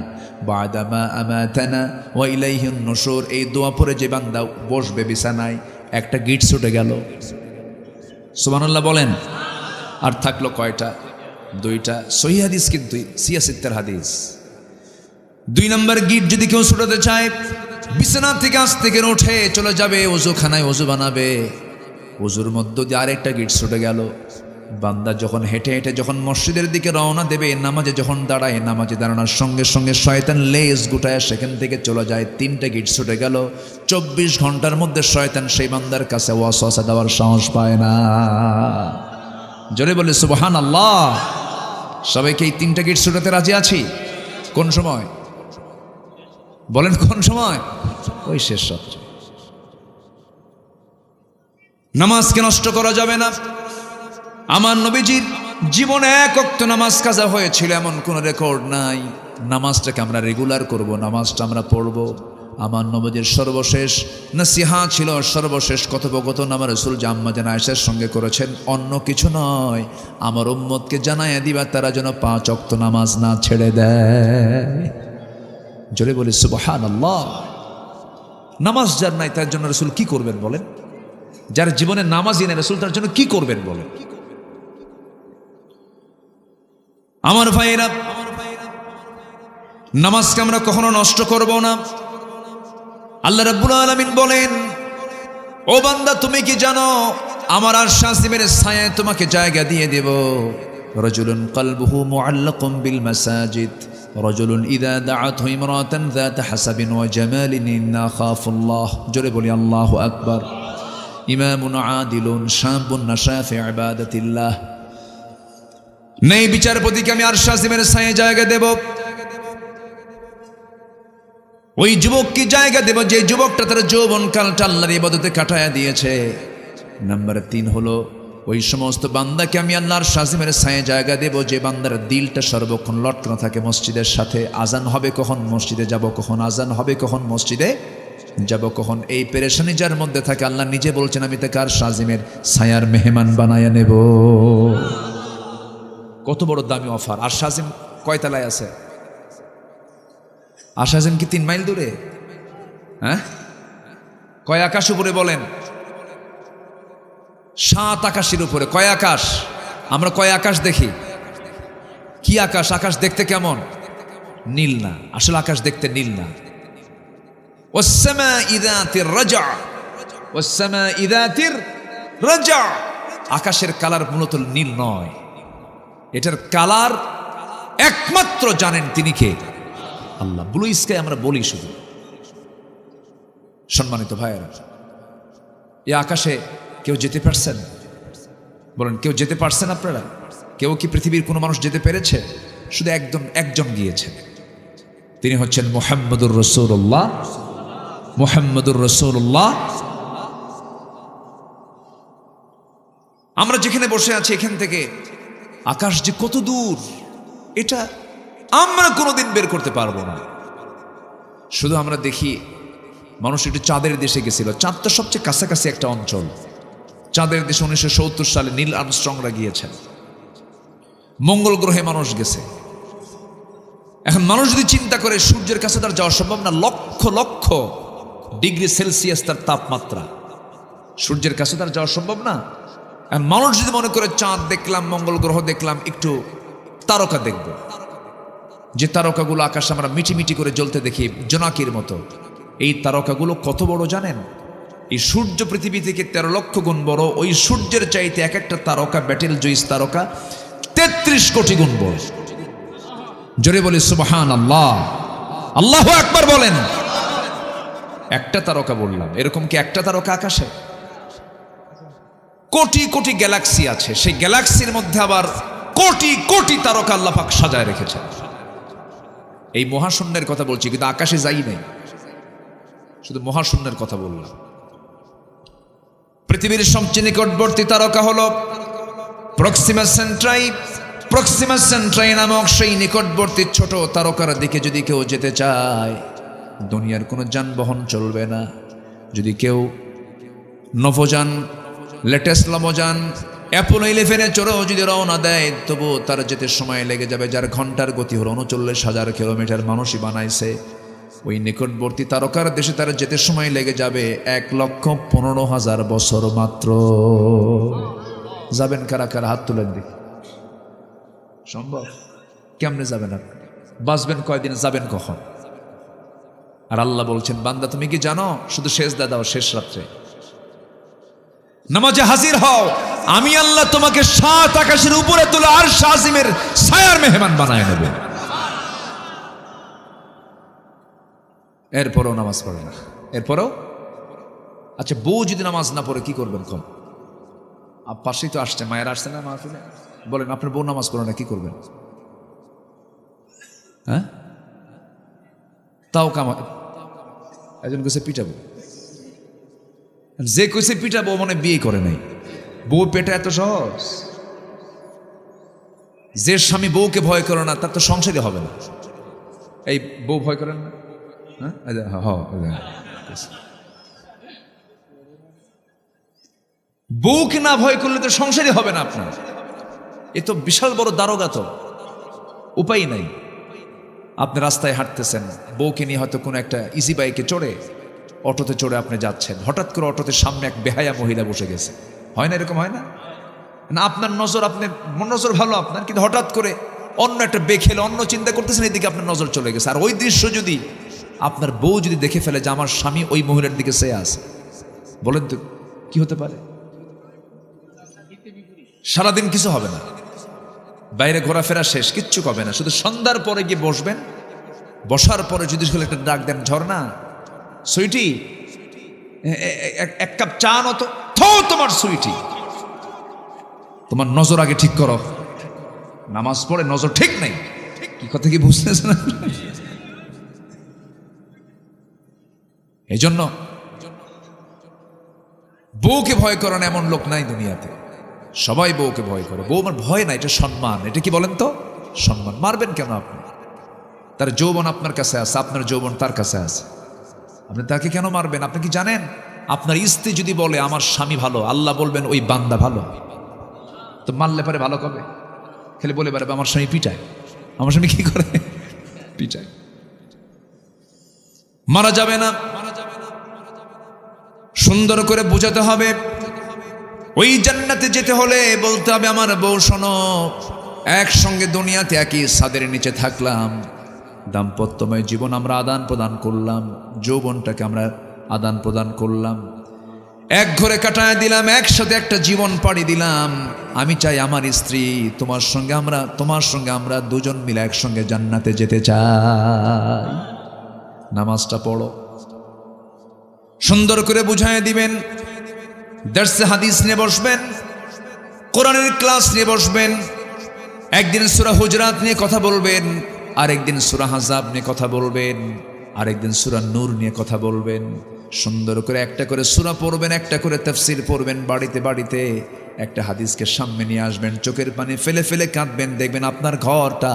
বা'দা মা আমাতানা ওয়া ইলাইহিন নুশুর, এই দোয়া পড়ে যে বান্দা বসবে বিছানায়, একটা গিট ছুটে গেল। সুবহানাল্লাহ বলেন। আর থাকলো কয়টা? 2টা। সহিহ হাদিস, কিন্তু সিয়াসিত্তের হাদিস। 2 নম্বর গিট যদি কেউ ছুটাতে চায়, বিছানা থেকে আস্তে করে উঠে চলে যাবে ওযুখানায়, ওযু বানাবে। ওযুর মধ্য দিয়ে আরেকটা গিট ছুটে গেল। বান্দা যখন হেঁটে হেঁটে যখন মসজিদের দিকে রওনা দেবে, নামাজে যখন দাঁড়ায়, নামাজে দাঁড়ানোর সঙ্গে সঙ্গে শয়তান লেজ গুটায় সেখান থেকে চলে যায়। 3টে গিট ছুটে গেল। 24 ঘন্টার মধ্যে শয়তান সেই বান্দার কাছে ওয়াসওয়াসা দেওয়ার সাহস পায় না। জোরে বলে সুবহানাল্লাহ। সবাইকে এই 3টে গিট ছুটাতে রাজি আছি? কোন সময় বলেন? কোন সময়? ওই শেষ রাত্রে। নামাজকে নষ্ট করা যাবে না। আমার নবীজির জীবনে 1 ওয়াক্ত নামাজ কাজা হয়েছিল এমন কোন রেকর্ড নাই। নামাজটাকে আমরা রেগুলার করব, নামাজটা আমরা পড়ব। আমার নবীজির সর্বশেষ নসিহা ছিল, সর্বশেষ কথোপকথন আমার রাসূল আম্মা জান আয়েশার সঙ্গে করেছেন, অন্য কিছু নয়, আমার উম্মতকে জানাইয়া দিবা তারা যেন 5 ওয়াক্ত নামাজ না ছেড়ে দেয়। জোরে বলি সুবহানাল্লাহ। নামাজ যার নাই তার জন্য রাসূল কি করবেন বলেন? যার জীবনে নামাজই নেই, রাসূল তার জন্য কি করবেন বলেন? আমার ভাইয়েরা, নামাজকে আমরা কখনো নষ্ট করব না। আল্লাহ রাব্বুল আলামিন বলেন, ও বান্দা তুমি কি জানো আমার আরশ আজিমের ছায়ায় তোমাকে জায়গা দিয়ে দেব। রাজুলুন কলবুহু মুআল্লাকুম বিল মাসাজিদ, রাজুলুন ইযা দাআতহু ইমরাতান যাতা হাসাবিন ওয়া জামালিন ইন্না খাফুল্লাহ। জোরে বলি আল্লাহু আকবার। ইমামুন আদিলুন শাবুন নাশা ফি ইবাদাতিল্লাহ। নেই বিচারপতিকে আমি আরশ আজিমের ছায়ায় জায়গা দেব। ওই যুবককে জায়গা দেব যে যুবকটা তার যৌবনকালটা আল্লাহর ইবাদতে কাটায়া দিয়েছে। নাম্বার 3 হলো, ওই সমস্ত বান্দাকে আমি আল্লাহর শাজিমের ছায়ে জায়গা দেব যে বান্দার দিলটা সর্বক্ষণ লটকানো থাকে মসজিদের সাথে। আজান হবে কখন, মসজিদে যাব কখন, আজান হবে কখন, মসজিদে যাব কখন, এই পেরেশানি যার মধ্যে থাকে, আল্লাহ নিজে বলছেন আমি তাকে আর শাজিমের ছায়ার মেহমান বানায়া নেব। কত বড় দামি অফার! আর শাজিম কয়তলায় আছে? আর শাজিম কি 3 মাইল দূরে? হ্যাঁ, কয় আকাশ উপরে বলেন? 7 আকাশের উপরে। কয় আকাশ? আমরা কয় আকাশ দেখি? কি আকাশ? আকাশ দেখতে কেমন? নীল না, আসলে আকাশ দেখতে নীল না। ওয়াস-সামা'i যাতির রাজা, ওয়াস-সামা'i যাতির রাজা। আকাশের কালার মূলত নীল নয়, এটার কালার একমাত্র জানেন তিনি কে? আল্লাহ। ব্লু স্কাই আমরা বলি শুধু। সম্মানিত ভাইয়েরা, এই আকাশে কেউ যেতে পারছেন? বলেন, কেউ যেতে পারছেন আপনারা? কেউ কি পৃথিবীর কোনো মানুষ যেতে পেরেছে? শুধু একজন গিয়েছেন, তিনি হচ্ছেন মুহাম্মদুর রাসূলুল্লাহ। মুহাম্মদুর রাসূলুল্লাহ। আমরা যেখানে বসে আছি এখান থেকে আকাশ যে কত দূর, এটা আমরা কোনোদিন বের করতে পারবো না। শুধু আমরা দেখি মানুষ একটু চাঁদের দেশে গেছিল। চাঁদ তো সবচেয়ে কাছাকাছি একটা অঞ্চল। চাঁদের দেশে 1970 সালে নীল আর্মস্ট্রংরা গিয়েছেন। মঙ্গল গ্রহে মানুষ গেছে। এখন মানুষ যদি চিন্তা করে সূর্যের কাছে তার যাওয়া সম্ভব না, লক্ষ লক্ষ ডিগ্রি সেলসিয়াস তার তাপমাত্রা, সূর্যের কাছে তার যাওয়া সম্ভব না। এখন মানুষ যদি মনে করে চাঁদ দেখলাম, মঙ্গল গ্রহ দেখলাম, একটু তারকা দেখব, যে তারকাগুলো আকাশে আমরা মিটি মিটি করে জ্বলতে দেখি জোনাকির মতো, এই তারকাগুলো কত বড় জানেন? এই সূর্য পৃথিবী থেকে 13 লক্ষ গুণ বড়, ওই সূর্যের চাইতে এক একটা তারকা, ব্যাটেল জয়িস তারকা 33 কোটি গুণ বড়। জোরে বলি সুবহানাল্লাহ, আল্লাহু আকবার বলেন। একটা তারকা বললাম, এরকম কি একটা তারকা আকাশে? কোটি কোটি গ্যালাক্সি আছে, সেই গ্যালাক্সির মধ্যে আবার কোটি কোটি তারকা আল্লাহ পাক সাজায় রেখেছেন। এই মহাশূন্যের কথা বলছি, কিন্তু আকাশে যাই নাই, শুধু মহাশূন্যের কথা বললাম। পৃথিবীর সবচেয়ে নিকটবর্তী তারকা হলো প্রক্সিমা সেন্ট্রাই। প্রক্সিমা সেন্ট্রাই নামক সেই নিকটবর্তী ছোট তারকার দিকে যদি কেউ যেতে চায়, দুনিয়ার কোনো যানবাহন চলবে না। যদি কেউ নভোযান, লেটেস্ট নভোযান অ্যাপোলো 11-এ চড়েও যদি রওনা দেয়, তবু তার যেতে সময় লেগে যাবে, যার ঘন্টার গতি হলো 39,000 কিলোমিটার। মানুষই বানাইছে। ওই নিকটবর্তী তারকার দেশে তার যেতে সময় লেগে যাবে 1,15,000 বছর মাত্র। যাবেন কারা কারা? হাত তুলেন দেখি। সম্ভব? কেমনে যাবেন আপনি? বাঁচবেন কয়দিন, যাবেন কখন? আর আল্লাহ বলছেন, বান্দা তুমি কি জানো, শুধু সেজদা দাও শেষ রাত্রে, নামাজে হাজির হও, আমি আল্লাহ তোমাকে 7 আকাশের উপরে তুলে আরশ আজিমের ছায়ার মেহমান বানায় নেব। এরপরও নামাজ পড়ে না, এরপরও। আচ্ছা, বউ যদি নামাজ না পড়ে কি করবেন? কম পাশেই তো আসছে, মায়ের আসছে না মাহফিলে, বলেন আপনার বউ নামাজ পড়ে না, কি করবেন? হ্যাঁ, তাও কামা একজন কইছে পিটাবো, যে কইছে পিটাবো মানে বিয়ে করে নাই। বউ পেটা এত সহজ? যে স্বামী বউকে ভয় করে না, তার তো সংসারই হবে না। এই বউ ভয় করেন না? বউকে না ভয় করলে তো সংসারই হবে না আপনার। এ তো বিশাল বড় দারোগা, তো উপায় নাই। আপনি রাস্তায় হাঁটতেছেন, বউকে নিয়ে হয়তো কোনো একটা ইজি বাইকে চড়ে, অটোতে চড়ে আপনি যাচ্ছেন, হঠাৎ করে অটোতে সামনে এক বেহায়া মহিলা বসে গেছে। হয় না এরকম? হয় না? আপনার নজর, আপনার নজর ভালো আপনার, কিন্তু হঠাৎ করে অন্য একটা বেখেলে অন্য চিন্তা করতেছেন, এদিকে আপনার নজর চলে গেছে। আর ওই দৃশ্য যদি আপনার বউ যদি দেখে ফেলে যে আমার স্বামী ওই মহিলার দিকে চেয়ে আছে, বলেন তো কি হতে পারে? সারাদিন কিছু হবে না, বাইরে ঘোরাফেরা শেষ, কিচ্ছু হবে না। শুধু সন্ধ্যার পরে গিয়ে বসবেন, বসার পরে যদি একটা ডাক দেন, ঝর্ণা, সুইটি এক কাপ চা নত, তোমার সুইটি, তোমার নজর আগে ঠিক করো। নামাজ পড়ে নজর ঠিক নাই, কি কথা কি বুঝতেছেন? এই জন্য বউকে ভয় করেন এমন লোক নাই দুনিয়াতে। সবাই বউকে ভয় করে। বউ আমার ভয় না, এটা সম্মান। এটা কি বলেন তো? সম্মান। মারবেন কেন আপনি? তার যৌবন আপনার কাছে আছে, আপনার যৌবন তার কাছে আছে, আপনি তাকে কেন মারবেন? আপনি কি জানেন, আপনার স্ত্রী যদি বলে আমার স্বামী ভালো, আল্লাহ বলবেন ওই বান্দা ভালো, তো মারলে পারে ভালো কবে? খেলে বলে পারে আমার স্বামী পিটায়, আমার স্বামী কি করে? পিটায়। মারা যাবে না, সুন্দর করে বোঝাতে হবে। ওই জান্নাতে যেতে হলে বলতে হবে, আমার বউ শোনো, একসঙ্গে দুনিয়াতে একই ছাদের নিচে থাকলাম, দাম্পত্যময় জীবন আমরা আদান প্রদান করলাম, যৌবনটাকে আমরা আদান প্রদান করলাম, এক ঘরে কাটায় দিলাম, একসাথে একটা জীবন পাড়ি দিলাম। আমি চাই আমার স্ত্রী তোমার সঙ্গে আমরা দুজন মিলে একসঙ্গে জান্নাতে যেতে চাই। নামাজটা পড়ো, সুন্দর করে বুঝায় দিবেন, দার্সে হাদিস নিয়ে বসবেন, কোরআনের ক্লাস নিয়ে বসবেন। একদিন সূরা হুজরাত নিয়ে কথা বলবেন, আরেকদিন সূরা আহজাব নিয়ে কথা বলবেন, আরেকদিন সূরা নূর নিয়ে কথা বলবেন। সুন্দর করে একটা করে সূরা পড়বেন, একটা করে তাফসীর পড়বেন। বাড়িতে বাড়িতে একটা হাদিসকে সামনে নিয়ে আসবেন, চোখের পানি ফেলে ফেলে কাঁদবেন, দেখবেন আপনার ঘরটা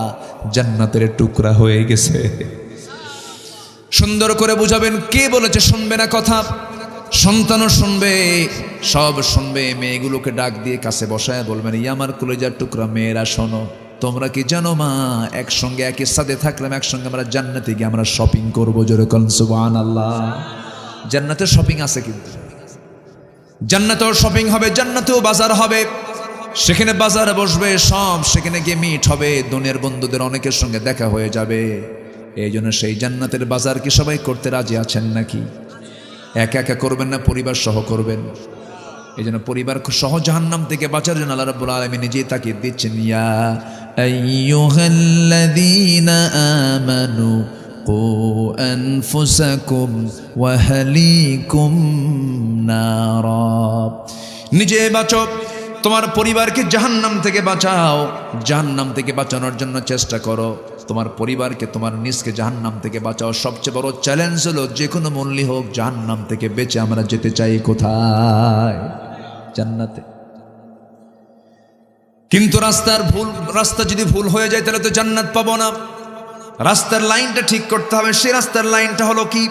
জান্নাতের টুকরা হয়ে গেছে। সুন্দর করে বুঝাবেন, কে বলেছে শুনবে না কথা? সন্তানও শুনবে, সব শুনবে। মেয়েগুলোকে ডাক দিয়ে কাছে বসায় বলবেন, ই আমার কলিজার টুকরা মেয়েরা শোনো, তোমরা কি জানো মা, একসঙ্গে একই সাথে থাকলাম, একসঙ্গে আমরা জান্নাতে গিয়ে আমরা শপিং করবো। জোরে কোন সুবহানাল্লাহ। জান্নাতের শপিং আছে, কিন্তু জান্নাতেও শপিং হবে, জান্নাতেও বাজার হবে। সেখানে বাজারে বসবে সব, সেখানে গিয়ে মিট হবে, দুনিয়ার বন্ধুদের অনেকের সঙ্গে দেখা হয়ে যাবে। এই জন্য সেই জান্নাতের বাজার কি সবাই করতে রাজি আছেন নাকি? একা একা করবেন না, পরিবার সহ করবেন। এই জন্য পরিবার সহ জাহান্নাম থেকে বাঁচার জন্য আল্লাহ রাব্বুল আলামিন নিজেই তাকিদ দিচ্ছেন, ইয়া আইয়ুহাল্লাযীনা আমানু কু আনফুসাকুম ওয়া আহলিকুম নারা। নিজে বাঁচো, তোমার পরিবারকে জাহান্নাম থেকে বাঁচাও। জাহান্নাম থেকে বাঁচানোর জন্য চেষ্টা করো, তোমার পরিবারকে, তোমার নিজকে জাহান্নাম থেকে বাঁচাও। সবচেয়ে বড় চ্যালেঞ্জ হলো যে কোনো মূল্যে হোক জাহান্নাম থেকে বেঁচে আমরা যেতে চাই কোথায়? জান্নাতে। কিন্তু রাস্তা যদি ভুল হয়ে যায় তাহলে তো জান্নাত পাবো না। রাস্তার লাইনটা ঠিক করতে হবে। সেই রাস্তার লাইনটা হলো কি?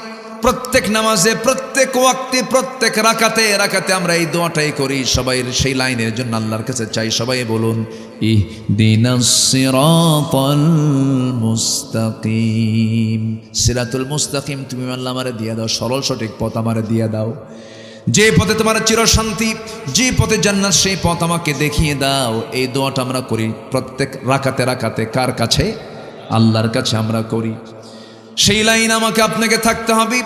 প্রত্যেক নামাজে, প্রত্যেক ওয়াক্তে, প্রত্যেক রাকাতে আমরা এই দোয়াটাই করি। সবাই সেই লাইনের জন্য আল্লাহর কাছে চাই। সবাই বলুন, ইহদিনাস সিরাতাল মুস্তাকিম। সিরাতুল মুস্তাকিম তুমি আল্লাহ আমারে দিয়ে দাও, সরল সঠিক পথ আমারে দিয়ে দাও। যে পথে তোমার চিরশান্তি, যে পথে জান্নাত, সেই পথ আমাকে দেখিয়ে দাও। এই দোয়াটা আমরা করি প্রত্যেক রাকাতে। কার কাছে? আল্লাহর কাছে আমরা করি। সেই লাইন আমাকে আপনাকে থাকতে হবে।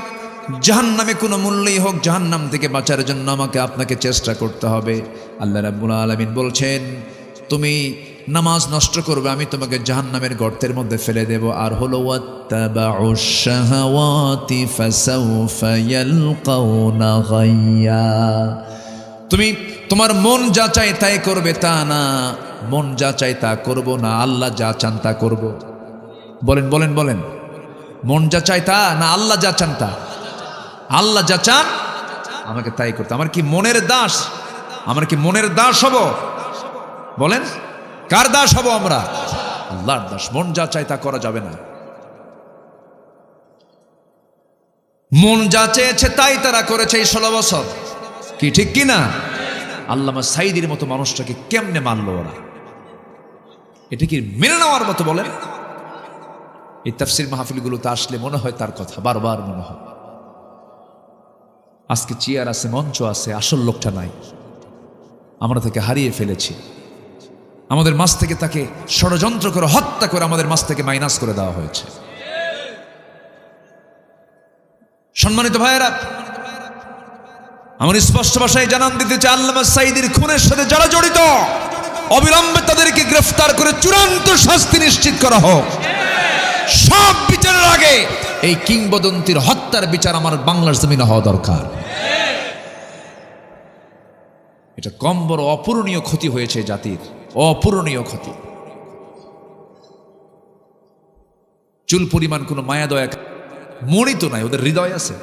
জাহান্নামে কোনো মূল্যেই হোক জাহান্নাম থেকে বাঁচার জন্য আমাকে আপনাকে চেষ্টা করতে হবে। আল্লাহ রাব্বুল আলামিন বলছেন, তুমি নামাজ নষ্ট করবে, আমি তোমাকে জাহান্নামের গর্তের মধ্যে ফেলে দেব। আর হলো ওয়াত্তাবাউশ শাহাওয়াতি ফাসাউফা ইয়ালকাউনা গাইয়া। তুমি তোমার মন যা চায় তাই করবে, তা না। মন যা চায় তা করব না, আল্লাহ যা চান তা করব। বলেন, মন যা চায় তা না, আল্লাহ যা চান তা? আল্লাহ যা চান আমাকে তাই করতে। আমার কি মনের দাস? আমার কি মনের দাস হব? বলেন, কার দাস হব আমরা? আল্লাহর দাস। মন যা চায় তা করা যাবে না। মন যা চেয়েছে তাই তারা করেছে এই 16 বছর। কি ঠিক কি না? আল্লামা সাঈদীর মতো মানুষটাকে কেমনে মানলো ওরা? এটা কি মেনে নেওয়ার মতো? বলেন। এই তাফসীর মাহফিলগুলোতে আসলে মনে হয় তার কথা, বারবার মনে হয়। আজকে চেয়ার আছে, মঞ্চ আছে, আসল লোকটা নাই। আমরা তাকে হারিয়ে ফেলেছি। আমাদের মাঝ থেকে তাকে ষড়যন্ত্র করে হত্যা করে আমাদের মাঝ থেকে মাইনাস করে দেওয়া হয়েছে। সম্মানিত ভাইয়েরা, আমার স্পষ্ট ভাষায় জানান দিতে চাই, আল্লামা সাঈদীর খুনের সাথে যারা জড়িত, অবিলম্বে তাদেরকে গ্রেফতার করে চূড়ান্ত শাস্তি নিশ্চিত করা হোক। সব বিচারের আগে এই কিংবদন্তির হত্যার বিচার আমার বাংলার জমিনে হওয়া দরকার। এটা কম বড় অপূরণীয় ক্ষতি হয়েছে জাতির, অপূরণীয় ক্ষতি। চুল পরিমাণ কোনো মায়া দয়া মনই তো নাই, ওদের হৃদয় আছে।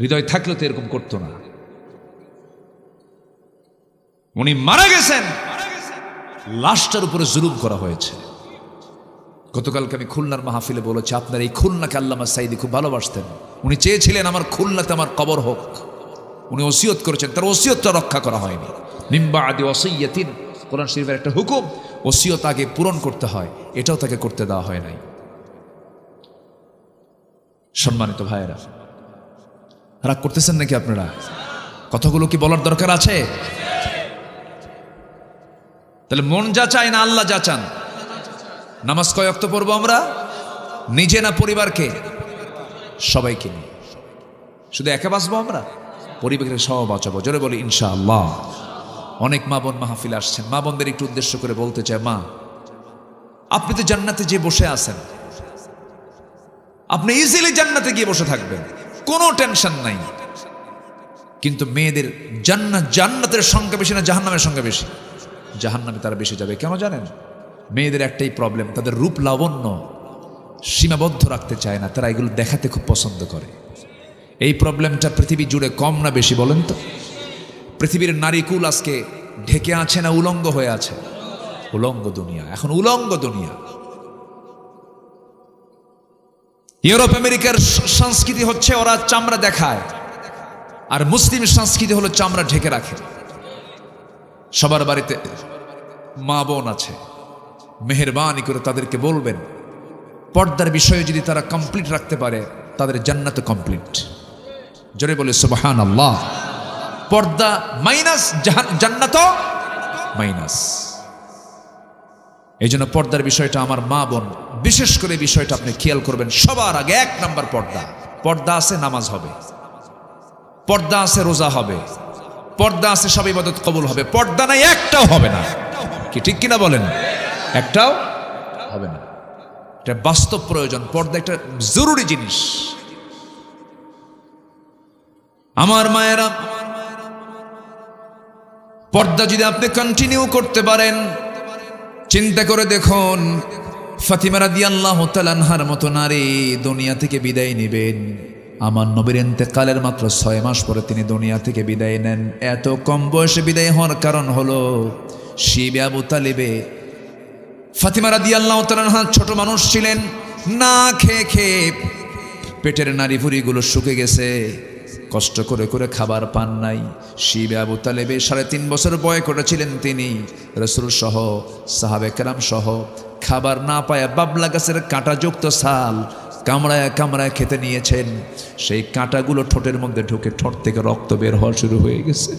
হৃদয় থাকলে তো এরকম করতো না। উনি মারা গেছেন, লাশটার উপরে জুলুম করা হয়েছে। গতকালকে আমি খুলনার মাহফিলে বলেছি, আপনার এই খুলনাকে আল্লামা সাঈদী খুব ভালোবাসতেন। উনি চেয়েছিলেন আমার খুলনাতে আমার কবর হোক। উনি ওসিয়ত করেছেন, তার ওসিয়তটা রক্ষা করা হয়নি। মিন বাদি ওসিয়্যাতিন, কোরআন শরীফের একটা হুকুম, ওসিয়ত আগে পূরণ করতে হয়, এটাও তাকে করতে দেওয়া হয় নাই। সম্মানিত ভাইয়েরা, রাগ করতেছেন নাকি আপনারা? কথাগুলো কি বলার দরকার আছে? তাহলে মন যা চায় না, আল্লাহ যা চান। নামাজ কয় ওয়াক্ত পড়বো আমরা? নিজে না পরিবারকে? সবাইকে নিয়ে। শুধু একা বাঁচবো আমরা? পরিবারের সহ বাঁচাবো। জোরে বলি ইনশাআল্লাহ। অনেক মা বোন মাহফিলে আসছেন। মা বোনদের একটু উদ্দেশ্য করে বলতে চাই, মা, আপনি তো জান্নাতে যে বসে আছেন, আপনি ইজিলি জান্নাতে গিয়ে বসে থাকবেন, কোনো টেনশন নাই। কিন্তু মেয়েদের জান্নাতের সংখ্যা বেশি না জাহান্নামের সংখ্যা বেশি? জাহান্নামে তারা বেশি যাবে। কেন জানেন? মেয়েদের একটাই প্রবলেম, তাদের রূপ লাবণ্য সীমাবদ্ধ রাখতে চায় না, তারা এগুলো দেখাতে খুব পছন্দ করে। এই প্রবলেমটা পৃথিবী জুড়ে কম না বেশি বলেন তো? পৃথিবীর নারীকুল আজকে ঢেকে আছে না উলঙ্গ হয়ে আছে? উলঙ্গ দুনিয়া, এখন উলঙ্গ দুনিয়া। ইউরোপ আমেরিকার সংস্কৃতি হচ্ছে ওরা চামড়া দেখায়, আর মুসলিম সংস্কৃতি হলো চামড়া ঢেকে রাখে। সবার বাড়িতে মা বোন আছে, মেহেরবানি করে তাদেরকে বলবেন, পর্দার বিষয়ে যদি তারা কমপ্লিট রাখতে পারে, তাদের জান্নাত কমপ্লিট। জোরে বলে সুবহানাল্লাহ। পর্দা মাইনাস, জান্নাত মাইনাস। এই জন্য পর্দার বিষয়টা আমার মা বোন বিশেষ করে বিষয়টা আপনি খেয়াল করবেন। সবার আগে 1 নাম্বার পর্দা। পর্দা আছে, নামাজ হবে। পর্দা আছে রোজা হবে, পর্দা আছে সব ইবাদত কবুল হবে, পর্দা নাই একটাও হবে না। কি ঠিক কিনা বলেন? একটাও হবে না। এটা বাস্তব প্রয়োজন। পর্দা একটা জরুরি জিনিস। আমার মায়েরা, পর্দা যদি আপনি কন্টিনিউ করতে পারেন, চিন্তা করে দেখুন ফাতিমা রাদিয়াল্লাহু তাআলা আনহার মতো নারী দুনিয়া থেকে বিদায় নেবেন। আমার নবীর ইন্তেকালের মাত্র 6 মাস পরে তিনি দুনিয়া থেকে বিদায় নেন। এত কম বয়সে বিদায় হওয়ার কারণ হলো শিবে আবু তালিবে। ফাতিমা রাদিয়াল্লাহু তাআলা আনহা ছোট মানুষ ছিলেন, না খেয়ে খেয়ে পেটের নাড়ি ভুঁড়িগুলো শুকে গেছে, কষ্ট করে করে খাবার পান নাই। শিবে আবু তালেবে 3.5 বছর বয়স করেছিলেন তিনি, রাসূল সহ সাহাবে কেরাম সহ খাবার না পায় বাবলা গাছের কাঁটাযুক্ত ছাল কামড়ায় কামড়ায় খেতে নিয়েছেন। সেই কাঁটাগুলো ঠোঁটের মধ্যে ঢুকে ঠোঁট থেকে রক্ত বের হওয়া শুরু হয়ে গেছে।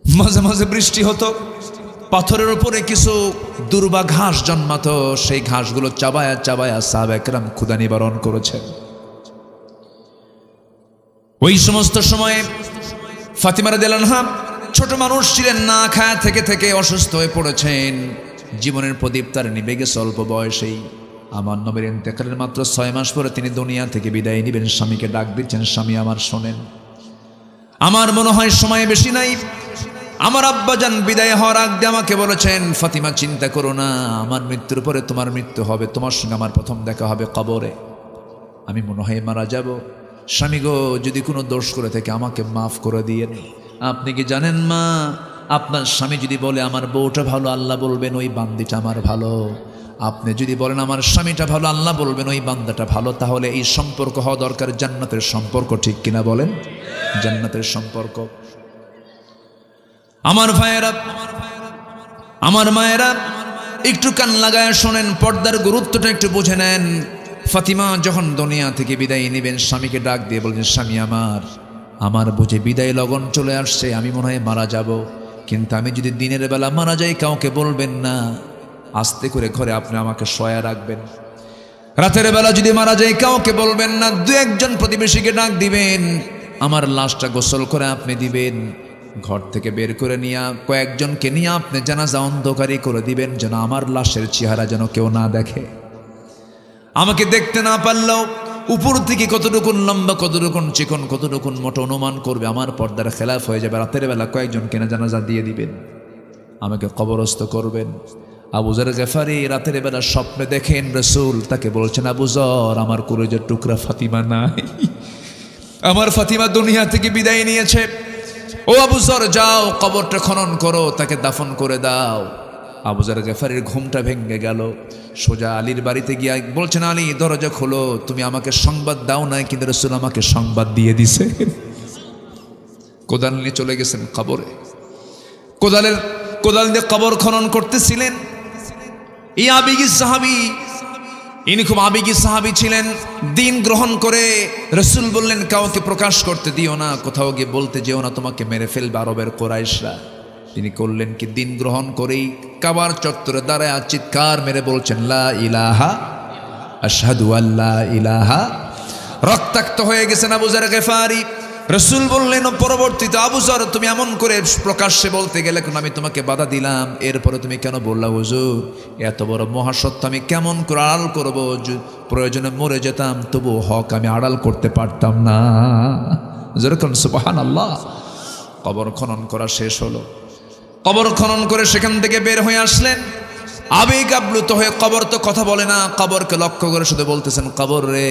মাঝে মাঝে বৃষ্টি হতো, পাথরের উপরে কিছু দুর্বা ঘাস জন্মাতো, সেই ঘাসগুলো চাবায়া চাবায়া সাহাবে কেরাম ক্ষুধা নিবারণ করেছেন। ওই সমস্ত সময়ে ফাতিমা রাদিয়াল্লাহু আনহা ছোট মানুষ ছিলেন, না খায় থেকে থেকে অসুস্থ হয়ে পড়েছেন। জীবনের প্রদীপ তার নিভে গেছে অল্প বয়সেই। আমার নবীর ইন্তেকালের মাত্র 6 মাস পরে তিনি দুনিয়া থেকে বিদায় নেবেন। স্বামীকে ডাক দিচ্ছেন, স্বামী আমার শোনেন, আমার মনে হয় সময় বেশি নাই। আমার আব্বাজান বিদায় হওয়ার আগে আমাকে বলেছেন, ফাতিমা চিন্তা করো না, আমার মৃত্যুর পরে তোমার মৃত্যু হবে, তোমার সঙ্গে আমার প্রথম দেখা হবে কবরে, আমি মনে হয় মারা যাব। স্বামী গো, যদি কোনো দোষ করে থাকে আমাকে মাফ করে দিয়েন। আপনি কি জানেন মা, আপনার স্বামী যদি বলে আমার বউটা ভালো, আল্লাহ বলবেন ওই বান্দিটা আমার ভালো। আপনি যদি বলেন আমার স্বামীটা ভালো, আল্লাহ বলবেন ওই বান্দাটা ভালো। তাহলে এই সম্পর্ক হওয়া দরকার জান্নাতের সম্পর্ক, ঠিক কিনা বলেন? জান্নাতের সম্পর্ক। আমার ভাইয়েরা, আমার মায়েরা, একটু কান লাগায় শোনেন, পর্দার গুরুত্বটা একটু বুঝে নেন। ফাতিমা যখন দুনিয়া থেকে বিদায় নেবেন, স্বামীকে ডাক দিয়ে বলছেন, স্বামী আমার বুঝে বিদায় লগন চলে আসছে, আমি মনে হয় মারা যাব, কিন্তু আমি যদি দিনের বেলা মারা যাই কাউকে বলবেন না, আস্তে করে ঘরে আপনি আমাকে শোয়া রাখবেন। রাতের বেলা যদি মারা যাই কাউকে বলবেন না, 2-1 প্রতিবেশীকে ডাক দিবেন, আমার লাশটা গোসল করে আপনি দিবেন। ঘর থেকে বের করে নিয়ে কয়েকজনকে নিয়ে আপনি জানাজা অন্ধকারী করে দিবেন, যেন আমার লাশের চেহারা যেন কেউ না দেখে। আমাকে দেখতে না পারলেও উপর থেকে কতটুকুন লম্বা, কতটুকুন চিকন, কতটুকুন মোটা অনুমান করবে, আমার পর্দার খেলাফ হয়ে যাবে। রাতের বেলা কয়েকজনকে না জানাজা দিয়ে দিবেন, আমাকে কবরস্থ করবেন। আবু যর গেফারি রাতের বেলা স্বপ্নে দেখেন রাসূল তাকে বলছেন, আবু যর, আমার কলিজার টুকরা ফাতিমা নাই, আমার ফাতিমা দুনিয়া থেকে বিদায় নিয়েছে। ও আবু যর, যাও কবরটা খনন করো, তাকে দাফন করে দাও। আবু যর গেফারির ঘুমটা ভেঙে গেল। সোজা আলীর বাড়িতে গিয়ে বলছেন, আলী দরজা খোলো, তুমি আমাকে সংবাদ দাও নাই, কিন্তু রাসূল আমাকে সংবাদ দিয়ে দিছে। কোদাল নিয়ে চলে গেছেন কবরে, কোদাল দিয়ে কবর খনন করতেছিলেন। এই আবেগী সাহাবী, ইনি খুব আবেগী সাহাবী ছিলেন। দিন গ্রহণ করে রাসূল বললেন, কাউকে প্রকাশ করতে দিও না, কোথাও গিয়ে বলতে যেও না, তোমাকে মেরে ফেলবে আরবের কুরাইশরা। তিনি করলেন কি, দিন গ্রহণ করেই কাবার চত্বরে দাঁড়ায় চিৎকার মেরে বলছেন, লা ইলাহা আশহাদু আল্লা ইলাহা। রক্তাক্ত হয়ে গেছেন আবু যর গেফারি। রাসূল বললেন পরবর্তীতে, আবু যর, তুমি এমন করে প্রকাশ্যে বলতে গেলে, আমি তোমাকে বাধা দিলাম, এরপরে তুমি কেন বললা হুজুর? এত বড় মহাসত্য আমি কেমন করে আড়াল করবো? প্রয়োজনে মরে যেতাম, তবু হক আমি আড়াল করতে পারতাম না। যেরকম সুবহানাল্লাহ। কবর খনন করা শেষ হলো। কবর খনন করে সেখান থেকে বের হয়ে আসলেন, আবেগ আপ্লুত হয়ে। কবর তো কথা বলে না, কবরকে লক্ষ্য করে শুধু বলতেছেন, কবর রে,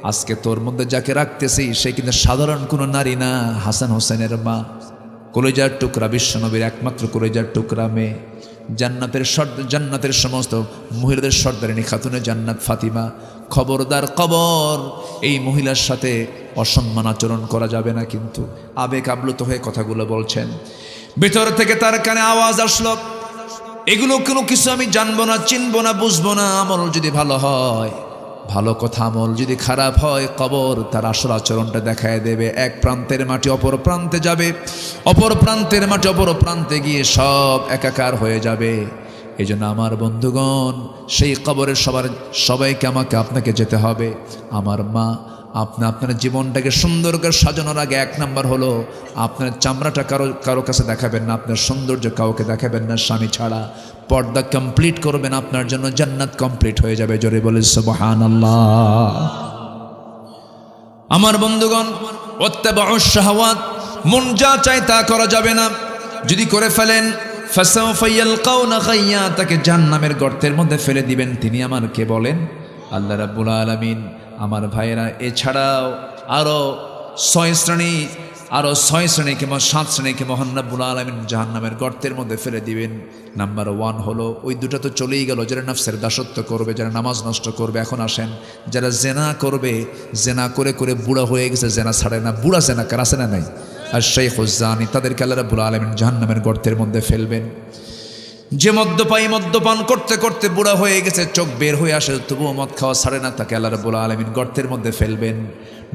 আজকে তোর মধ্যে যাকে রাখতেছি সে কিন্তু সাধারণ কোনো নারী না, হাসান হোসেনের মা, কলিজার টুকরা, বিশ্বনবীর একমাত্র কলিজার টুকরা মেয়ে, জান্নাতের সমস্ত মহিলাদের সর্দারিনী খাতুনে জান্নাত ফাতিমা। খবরদার, কবর, এই মহিলার সাথে অসম্মান আচরণ করা যাবে না। কিন্তু আবেগ আপ্লুত হয়ে কথাগুলো বলছেন। ভেতর থেকে তার কানে আওয়াজ আসলো, এগুলো কোনো কিছু আমি জানবো না, চিনবো না, বুঝবো না। আমল যদি ভালো হয় ভালো কথা, আমল যদি খারাপ হয় কবর তার আসল আচরণটা দেখায় দেবে। এক প্রান্তের মাটি অপর প্রান্তে যাবে, অপর প্রান্তের মাটি অপর প্রান্তে গিয়ে সব একাকার হয়ে যাবে। এই জন্য আমার বন্ধুগণ, সেই কবরের সবাইকে আমাকে আপনাকে যেতে হবে। আমার মা, আপনি আপনার জীবনটাকে সুন্দর করে সাজানোর আগে 1 নাম্বার হলো আপনার চামড়াটা কারো কাছে দেখাবেন না, আপনার সৌন্দর্য কাউকে দেখাবেন না স্বামী ছাড়া। পর্দা কমপ্লিট করবেন, আপনার জন্য জান্নাত কমপ্লিট হয়ে যাবে। জোরে বলে সুবহানাল্লাহ। আমার বন্ধুগণ, ওয়াত্তাবাউশ শাহাওয়াত, মন যা চায় তা করা যাবে না। যদি করে ফেলেন ফাসাউফা ইয়ালকাউনা গাইয়া, তাকে জাহান্নামের গর্তের মধ্যে ফেলে দিবেন। তিনি আমার কে বলেন? আল্লাহ রাব্বুল আলামিন। আমার ভাইয়েরা, এছাড়াও আরো 6 শ্রেণীকে 7 শ্রেণীকে মহান রাব্বুল আলামিন জাহান্নামের গর্তের মধ্যে ফেলে দিবেন। নাম্বার 1 হলো, ওই দুটো তো চলেই গেল, যারা নফসের দাসত্ব করবে, যারা নামাজ নষ্ট করবে। এখন আসেন যারা জেনা করবে, জেনা করে করে বুড়া হয়ে গেছে, জেনা ছাড়ে না, বুড়া জেনাকার আছে না নাই? আর শাইখুজ জানি, তাদেরকে আল্লাহ রাব্বুল আলামিন জাহান্নামের গর্তের মধ্যে ফেলবেন। যে মদ্যপান করতে করতে বুড়া হয়ে গেছে, চোখ বের হয়ে আসে, তবুও মদ খাওয়া ছাড়ে না, তাকে আল্লাহ রাব্বুল আলামিন গর্তের মধ্যে ফেলবেন।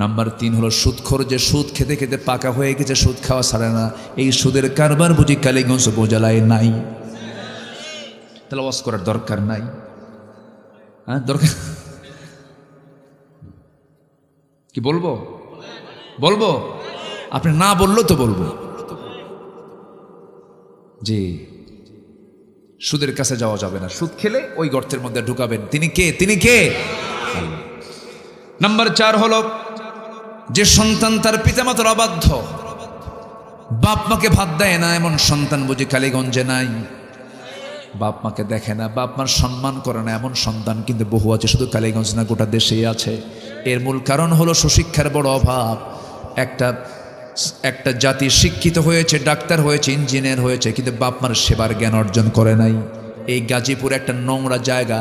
নাম্বার 3 হলো সুদখোর, যে সুদ খেতে খেতে পাকা হয়ে গেছে, সুদ খাওয়া ছাড়ে না। এই সুদের কারবার বুঝি কালীগঞ্জ উপজেলায় নাই? তাহলে ওয়াজ করার দরকার নাই? হ্যাঁ, দরকার কি? বলবো? আপনি না বললেও তো বলবো। জি, সুদের কাছে যাওয়া যাবে না। সুদ খেলে ওই গর্তের মধ্যে ঢুকাবেন। তিনি কে? নাম্বার 4 হলো, যে সন্তান তার পিতামাতার অবাধ্য, বাপ মাকে ভাত দেয় না, এমন সন্তান বুঝি কালীগঞ্জে নাই? বাপ মাকে দেখে না, বাপ মার সম্মান করে না, এমন সন্তান কিন্তু বহু আছে, শুধু কালীগঞ্জ না, গোটা দেশেই আছে। এর মূল কারণ হলো সুশিক্ষার বড় অভাব। একটা জাতি শিক্ষিত হয়েছে, ডাক্তার হয়েছে, ইঞ্জিনিয়ার হয়েছে, কিন্তু বাপ মার সেবার জ্ঞান অর্জন করে নাই। এই গাজীপুর একটা নোংরা জায়গা,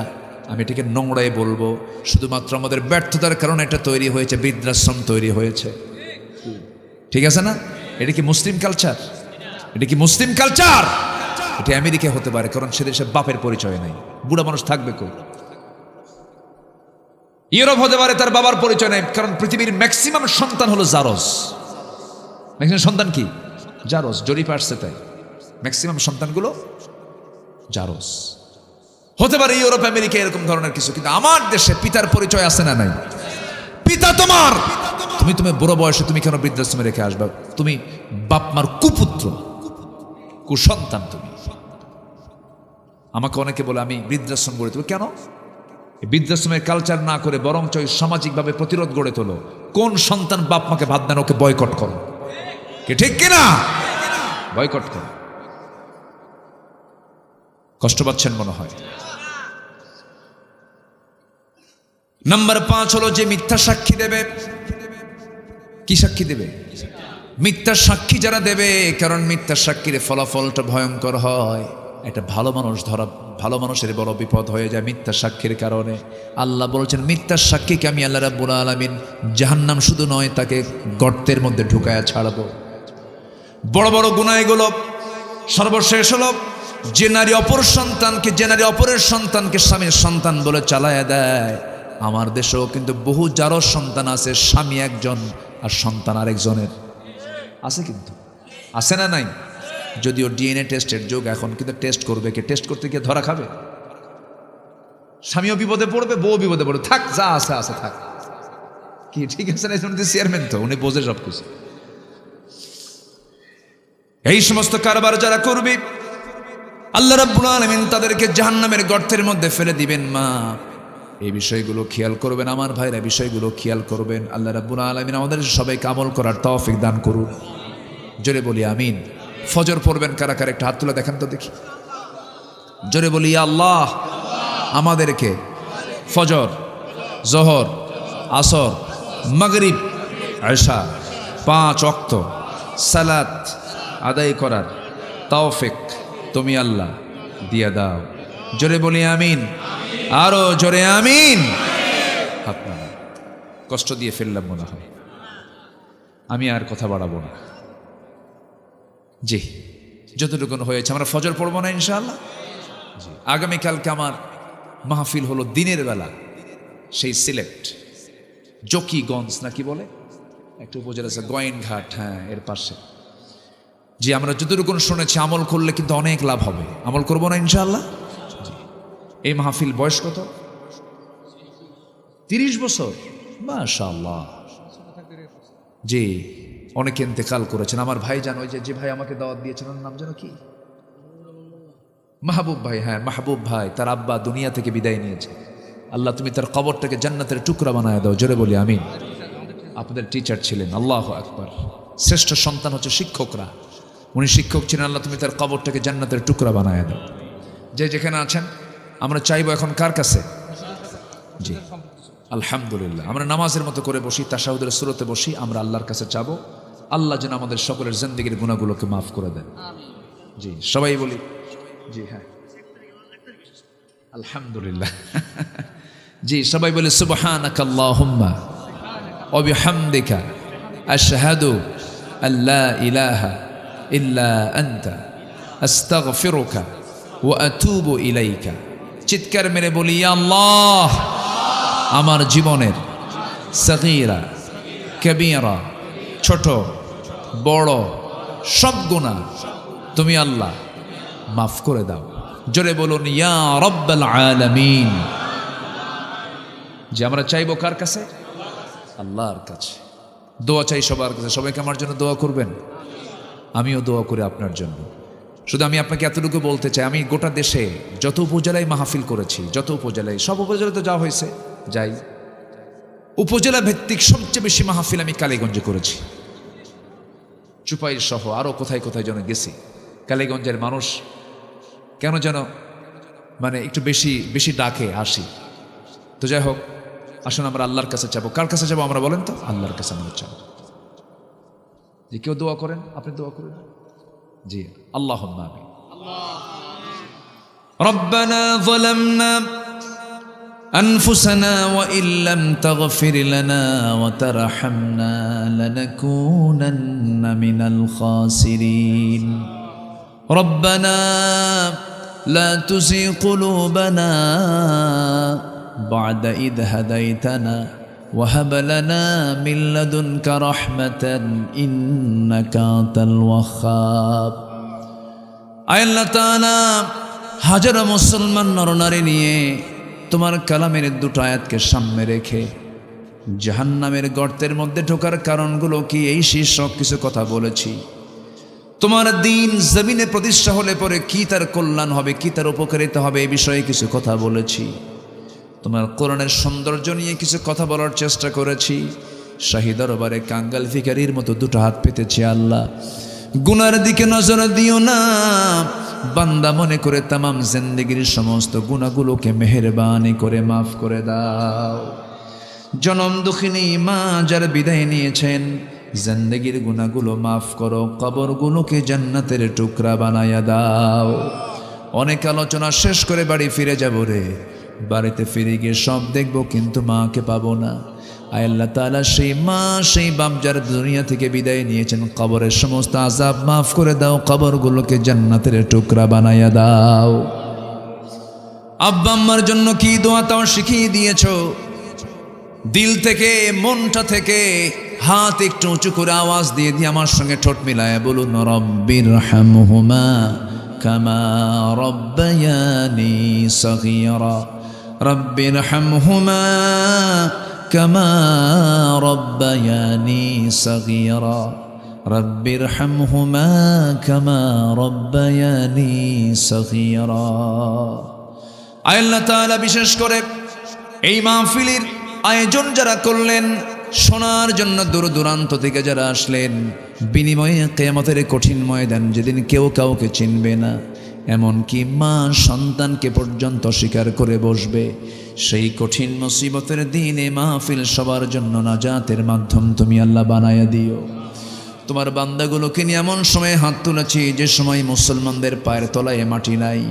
আমি এটাকে নোংরাই বলবো। শুধুমাত্র আমাদের ব্যর্থতার কারণে এটা তৈরি হয়েছে, বৃদ্ধাশ্রম তৈরি হয়েছে। ঠিক আছে না? এটা কি মুসলিম কালচার? এটা আমেরিকা হতে পারে, কারণ সে দেশে বাপের পরিচয় নাই, বুড়া মানুষ থাকবে কই? ইউরোপ হতে পারে, তার বাবার পরিচয় নাই, কারণ পৃথিবীর ম্যাক্সিমাম সন্তান হলো জারজ। ম্যাক্সিমাম সন্তান কি? জারজ। জরিপ আসছে তাই, ম্যাক্সিমাম সন্তানগুলো জারজ। হতে পারে ইউরোপ আমেরিকা এরকম ধরনের কিছু, কিন্তু আমার দেশে পিতার পরিচয় আছে না নাই? পিতা তোমার, তুমি বুড়ো বয়সে তুমি কেন বৃদ্ধাশ্রমে রেখে আসবা? তুমি বাপ মার কুপুত্র, কুসন্তান তুমি। আমাকে অনেকে বলে আমি বৃদ্ধাশ্রম গড়ে তুলব। কেন? বৃদ্ধাশ্রমের কালচার না করে বরঞ্চ সামাজিকভাবে প্রতিরোধ গড়ে তোলো। কোন সন্তান বাপ মাকে ভাত দেন, ওকে বয়কট করো। কি ঠিক কিনা? বয়কট করো। কষ্ট পাচ্ছেন মনে হয়। নাম্বার 5 হলো, যে মিথ্যা সাক্ষী দেবে। কি সাক্ষী দেবে? মিথ্যা সাক্ষী যারা দেবে, কারণ মিথ্যা সাক্ষীর ফলাফলটা ভয়ঙ্কর হয়। একটা ভালো মানুষের বড় বিপদ হয়ে যায় মিথ্যা সাক্ষীর কারণে। আল্লাহ বলছেন, মিথ্যা সাক্ষীকে আমি আল্লাহ রাব্বুল আলামিন জাহান্নাম শুধু নয়, তাকে গর্তের মধ্যে ঢুকায়া ছাড়বো। বড় বড় গুনাহ এগুলো। সর্বশেষ হলো, যে নারী অপরের সন্তানকে স্বামীর সন্তান বলে চালায়া দেয়। আমার দেশেও কিন্তু বহু জারজ সন্তান আছে, স্বামী একজন আর সন্তান আরেকজনের আছে, কিন্তু আছে না নাই? যদিও ডিএনএ টেস্টের যুগ এখন, কিন্তু টেস্ট করবে কে? টেস্ট করতে গিয়ে ধরা খাবে। স্বামীও বিপদে পড়বে, বউ বিপদে পড়বে, থাক যা আছে থাক। কি ঠিক আছে না? চেয়ারম্যান তো, উনি বোঝে সব কিছু। এই সমস্ত কারবার যারা করবে, আল্লাহ রাব্বুল আলামিন তাদেরকে জাহান্নামের গর্তের মধ্যে ফেলে দিবেন। মা, এই বিষয়গুলো খেয়াল করবেন আমার ভাইরা, বিষয়গুলো খেয়াল করবেন। আল্লাহ রাব্বুল আলামিন আমাদের সবাইকে আমল করার তৌফিক দান করুন। জোরে বলি আমিন। ফজর পড়বেন কারা কারা? একটা হাত তুলে দেখান তো দেখি। জোরে বলি, আল্লাহ আমাদেরকে ফজর, জোহর, আসর, মাগরিব, এশা 5 ওয়াক্ত সালাত আদায় করার তৌফিক তুমি আল্লাহ দিয়া দাও। জোরে বলি আমিন। আরো জোরে আমিন। আপনার কষ্ট দিয়ে ফেললাম মনে হয়, আমি আর কথা বাড়াবো না। জি, যতটুকুন হয়েছে আমরা ফজর পড়বো না ইনশাআল্লাহ। আগামীকালকে আমার মাহফিল হলো দিনের বেলা, সেই সিলেট জকিগঞ্জ নাকি বলে একটা উপজেলা আছে, গোয়েনঘাট, হ্যাঁ এর পাশে। জি, আমরা যতটুকুন শুনেছি আমল করলে কিন্তু অনেক লাভ হবে। আমল করবো না ইনশাআল্লাহ। এই মাহফিল বয়স কত? 30 বছর। মাশাআল্লাহ, জি অনেকে ইন্তেকাল করেছেন। আমার ভাই জানো, ওই যে ভাই আমাকে দাওয়াত দিয়েছেন, ওর নাম জানো কি? মাহবুব ভাই। হ্যাঁ মাহবুব ভাই, তার আব্বা দুনিয়া থেকে বিদায় নিয়েছে। আল্লাহ তুমি তার কবরটাকে জান্নাতের টুকরা বানায় দাও, জোরে বলি আমিন। আপনাদের টিচার ছিলেন, আল্লাহু আকবার। শ্রেষ্ঠ সন্তান হচ্ছে শিক্ষকরা, উনি শিক্ষক ছিলেন। আল্লাহ তুমি তার কবরটাকে জান্নাতের টুকরা বানায় দাও। যে যেখানে আছেন আমরা চাইবো এখন কার কাছে? জি আলহামদুলিল্লাহ, আমরা নামাজের মতো করে বসি, তাশাহুদের সূরতে বসি, আমরা আল্লাহর কাছে চাবো আল্লাহ যেন আমাদের সকলের জিন্দেগীর গুনাহগুলোকে মাফ করে দেন। জি সবাই বলি জি হ্যাঁ আলহামদুলিল্লাহ। জি সবাই বলে সুবহানাকাল্লাহুম্মা ওয়া বিহামদিকা আশহাদু আল্লা ইলাহা ইল্লা আনতা আস্তাগফিরুকা ওয়া আতুবু ইলাইকা। চিৎকার মেরে বলি ইয়া আল্লাহ, আমার জীবনের সগীরা কবীরা, ছোট বড় সব গুনাহ তুমি আল্লাহ মাফ করে দাও। জোরে বলুন ইয়া রাব্বাল আলামিন। যে আমরা চাইবো কার কাছে? আল্লাহর কাছে। দোয়া চাই সবার কাছে। সবাইকে আমার জন্য দোয়া করবেন, আমিও দোয়া করি আপনার জন্য। শুধু আমি আপনাকে এতটুকু বলতে চাই, আমি গোটা দেশে যত উপজেলায় মাহফিল করেছি, যত উপজেলায়, সব উপজেলায় তো যাওয়া হয়েছে, যাই। উপজেলা ভিত্তিক সবচেয়ে বেশি মাহফিল আমি কালীগঞ্জে করেছি, চুপাইল সহ আরো কোথায় কোথায় যেন গেছি। কালীগঞ্জের মানুষ কেন যেন মানে একটু বেশি বেশি ডাকে, আসি। তো যাই হোক, আসুন আমরা আল্লাহর কাছে চাবো। কার কাছে যাবো আমরা বলেন তো? আল্লাহর কাছে আমরা চাবো। যে কেউ দোয়া করেন, আপনি দোয়া করেন। জি আল্লাহুম্মা আমিন। রব্বানা যালামনা আনফুসানা ওয়া ইল্লাম তাগফির লানা ওয়া তারহামনা লানাকুনান্না মিনাল খাসিরিন। রব্বানা লা তুযিগ কুলুবানা বা'দা ইয হাদাইতানা ওয়া হাব লানা মিন লাদুনকা রাহমাতান ইন্নাকা আনতাল ওয়াহ্হাব। আয় আল্লাহ তাআলা, হাজারো মুসলমান নরনারী নিয়ে তোমার কালামের দুটো আয়াতকে সামনে রেখে জাহান্নামের গর্তের মধ্যে ঢোকার কারণগুলো কি, এই শীর্ষক কিছু কথা বলেছি। তোমার দিন জমিনে প্রতিষ্ঠা হলে পরে কি তার কল্যাণ হবে, কি তার উপকারিতা হবে, এই বিষয়ে কিছু কথা বলেছি। তোমার কোরআনের সৌন্দর্য নিয়ে কিছু কথা বলার চেষ্টা করেছি। শাহী দরবারে কাঙ্গাল ভিখারির মতো দুটো হাত পেতেছি। আল্লাহ গুনার দিকে নজর দিও না, বান্দা মনে করে তামাম জিন্দেগির সমস্ত গুনাহগুলোকে মেহেরবানি করে মাফ করে দাও। জনম দুঃখিনী মা যারা বিদায় নিয়েছেন, জিন্দেগির গুনাহগুলো মাফ করো, কবরগুলোকে জান্নাতের টুকরা বানায়া দাও। অনেক আলোচনা শেষ করে বাড়ি ফিরে যাব রে, বাড়িতে ফিরে গিয়ে সব দেখবো কিন্তু মাকে পাবো না। আয় আল্লাহ তাআলা, সেই মা সেই বাপ যারা দুনিয়া থেকে বিদায় নিয়েছেন, কবরের সমস্ত আযাব মাফ করে দাও, কবরগুলোকে জান্নাতের টুকরা বানায়া দাও। আব্বা আম্মার জন্য কি দোয়া তাও শিখিয়ে দিয়েছো। দিল থেকে, মনটা থেকে হাত একটু উঁচু করে আওয়াজ দিয়ে দিয়ে আমার সঙ্গে ঠোঁট মিলায় বলুন রব্বিরহামহুমা কামা রব্বায়ানি সগীরা। রব্বিরহামহুমা কামা রব্বায়ানি সগীরা। রব্বিরহামহুমা কামা রব্বায়ানি সগীরা। আয় আল্লাহ তাআলা, বিশেষ করে এই মাহফিলের আয়োজন যারা করলেন, শোনার জন্য দূর দূরান্ত থেকে যারা আসলেন, বিনিময়ে কিয়ামতের কঠিন ময়দান যেদিন কেউ কাউকে চিনবে না, এমনকি মা সন্তানকে পর্যন্ত স্বীকার করে বসবে, সেই কঠিন মুসিবতের দিনে মাহফিল সবার জন্য নাজাতের মাধ্যম তুমি আল্লাহ বানায়া দিও। তোমার বান্দাগুলোকে নিয়ে এমন সময় হাত তুলেছি যে সময় মুসলমানদের পায়ের তলায় মাটি নাই।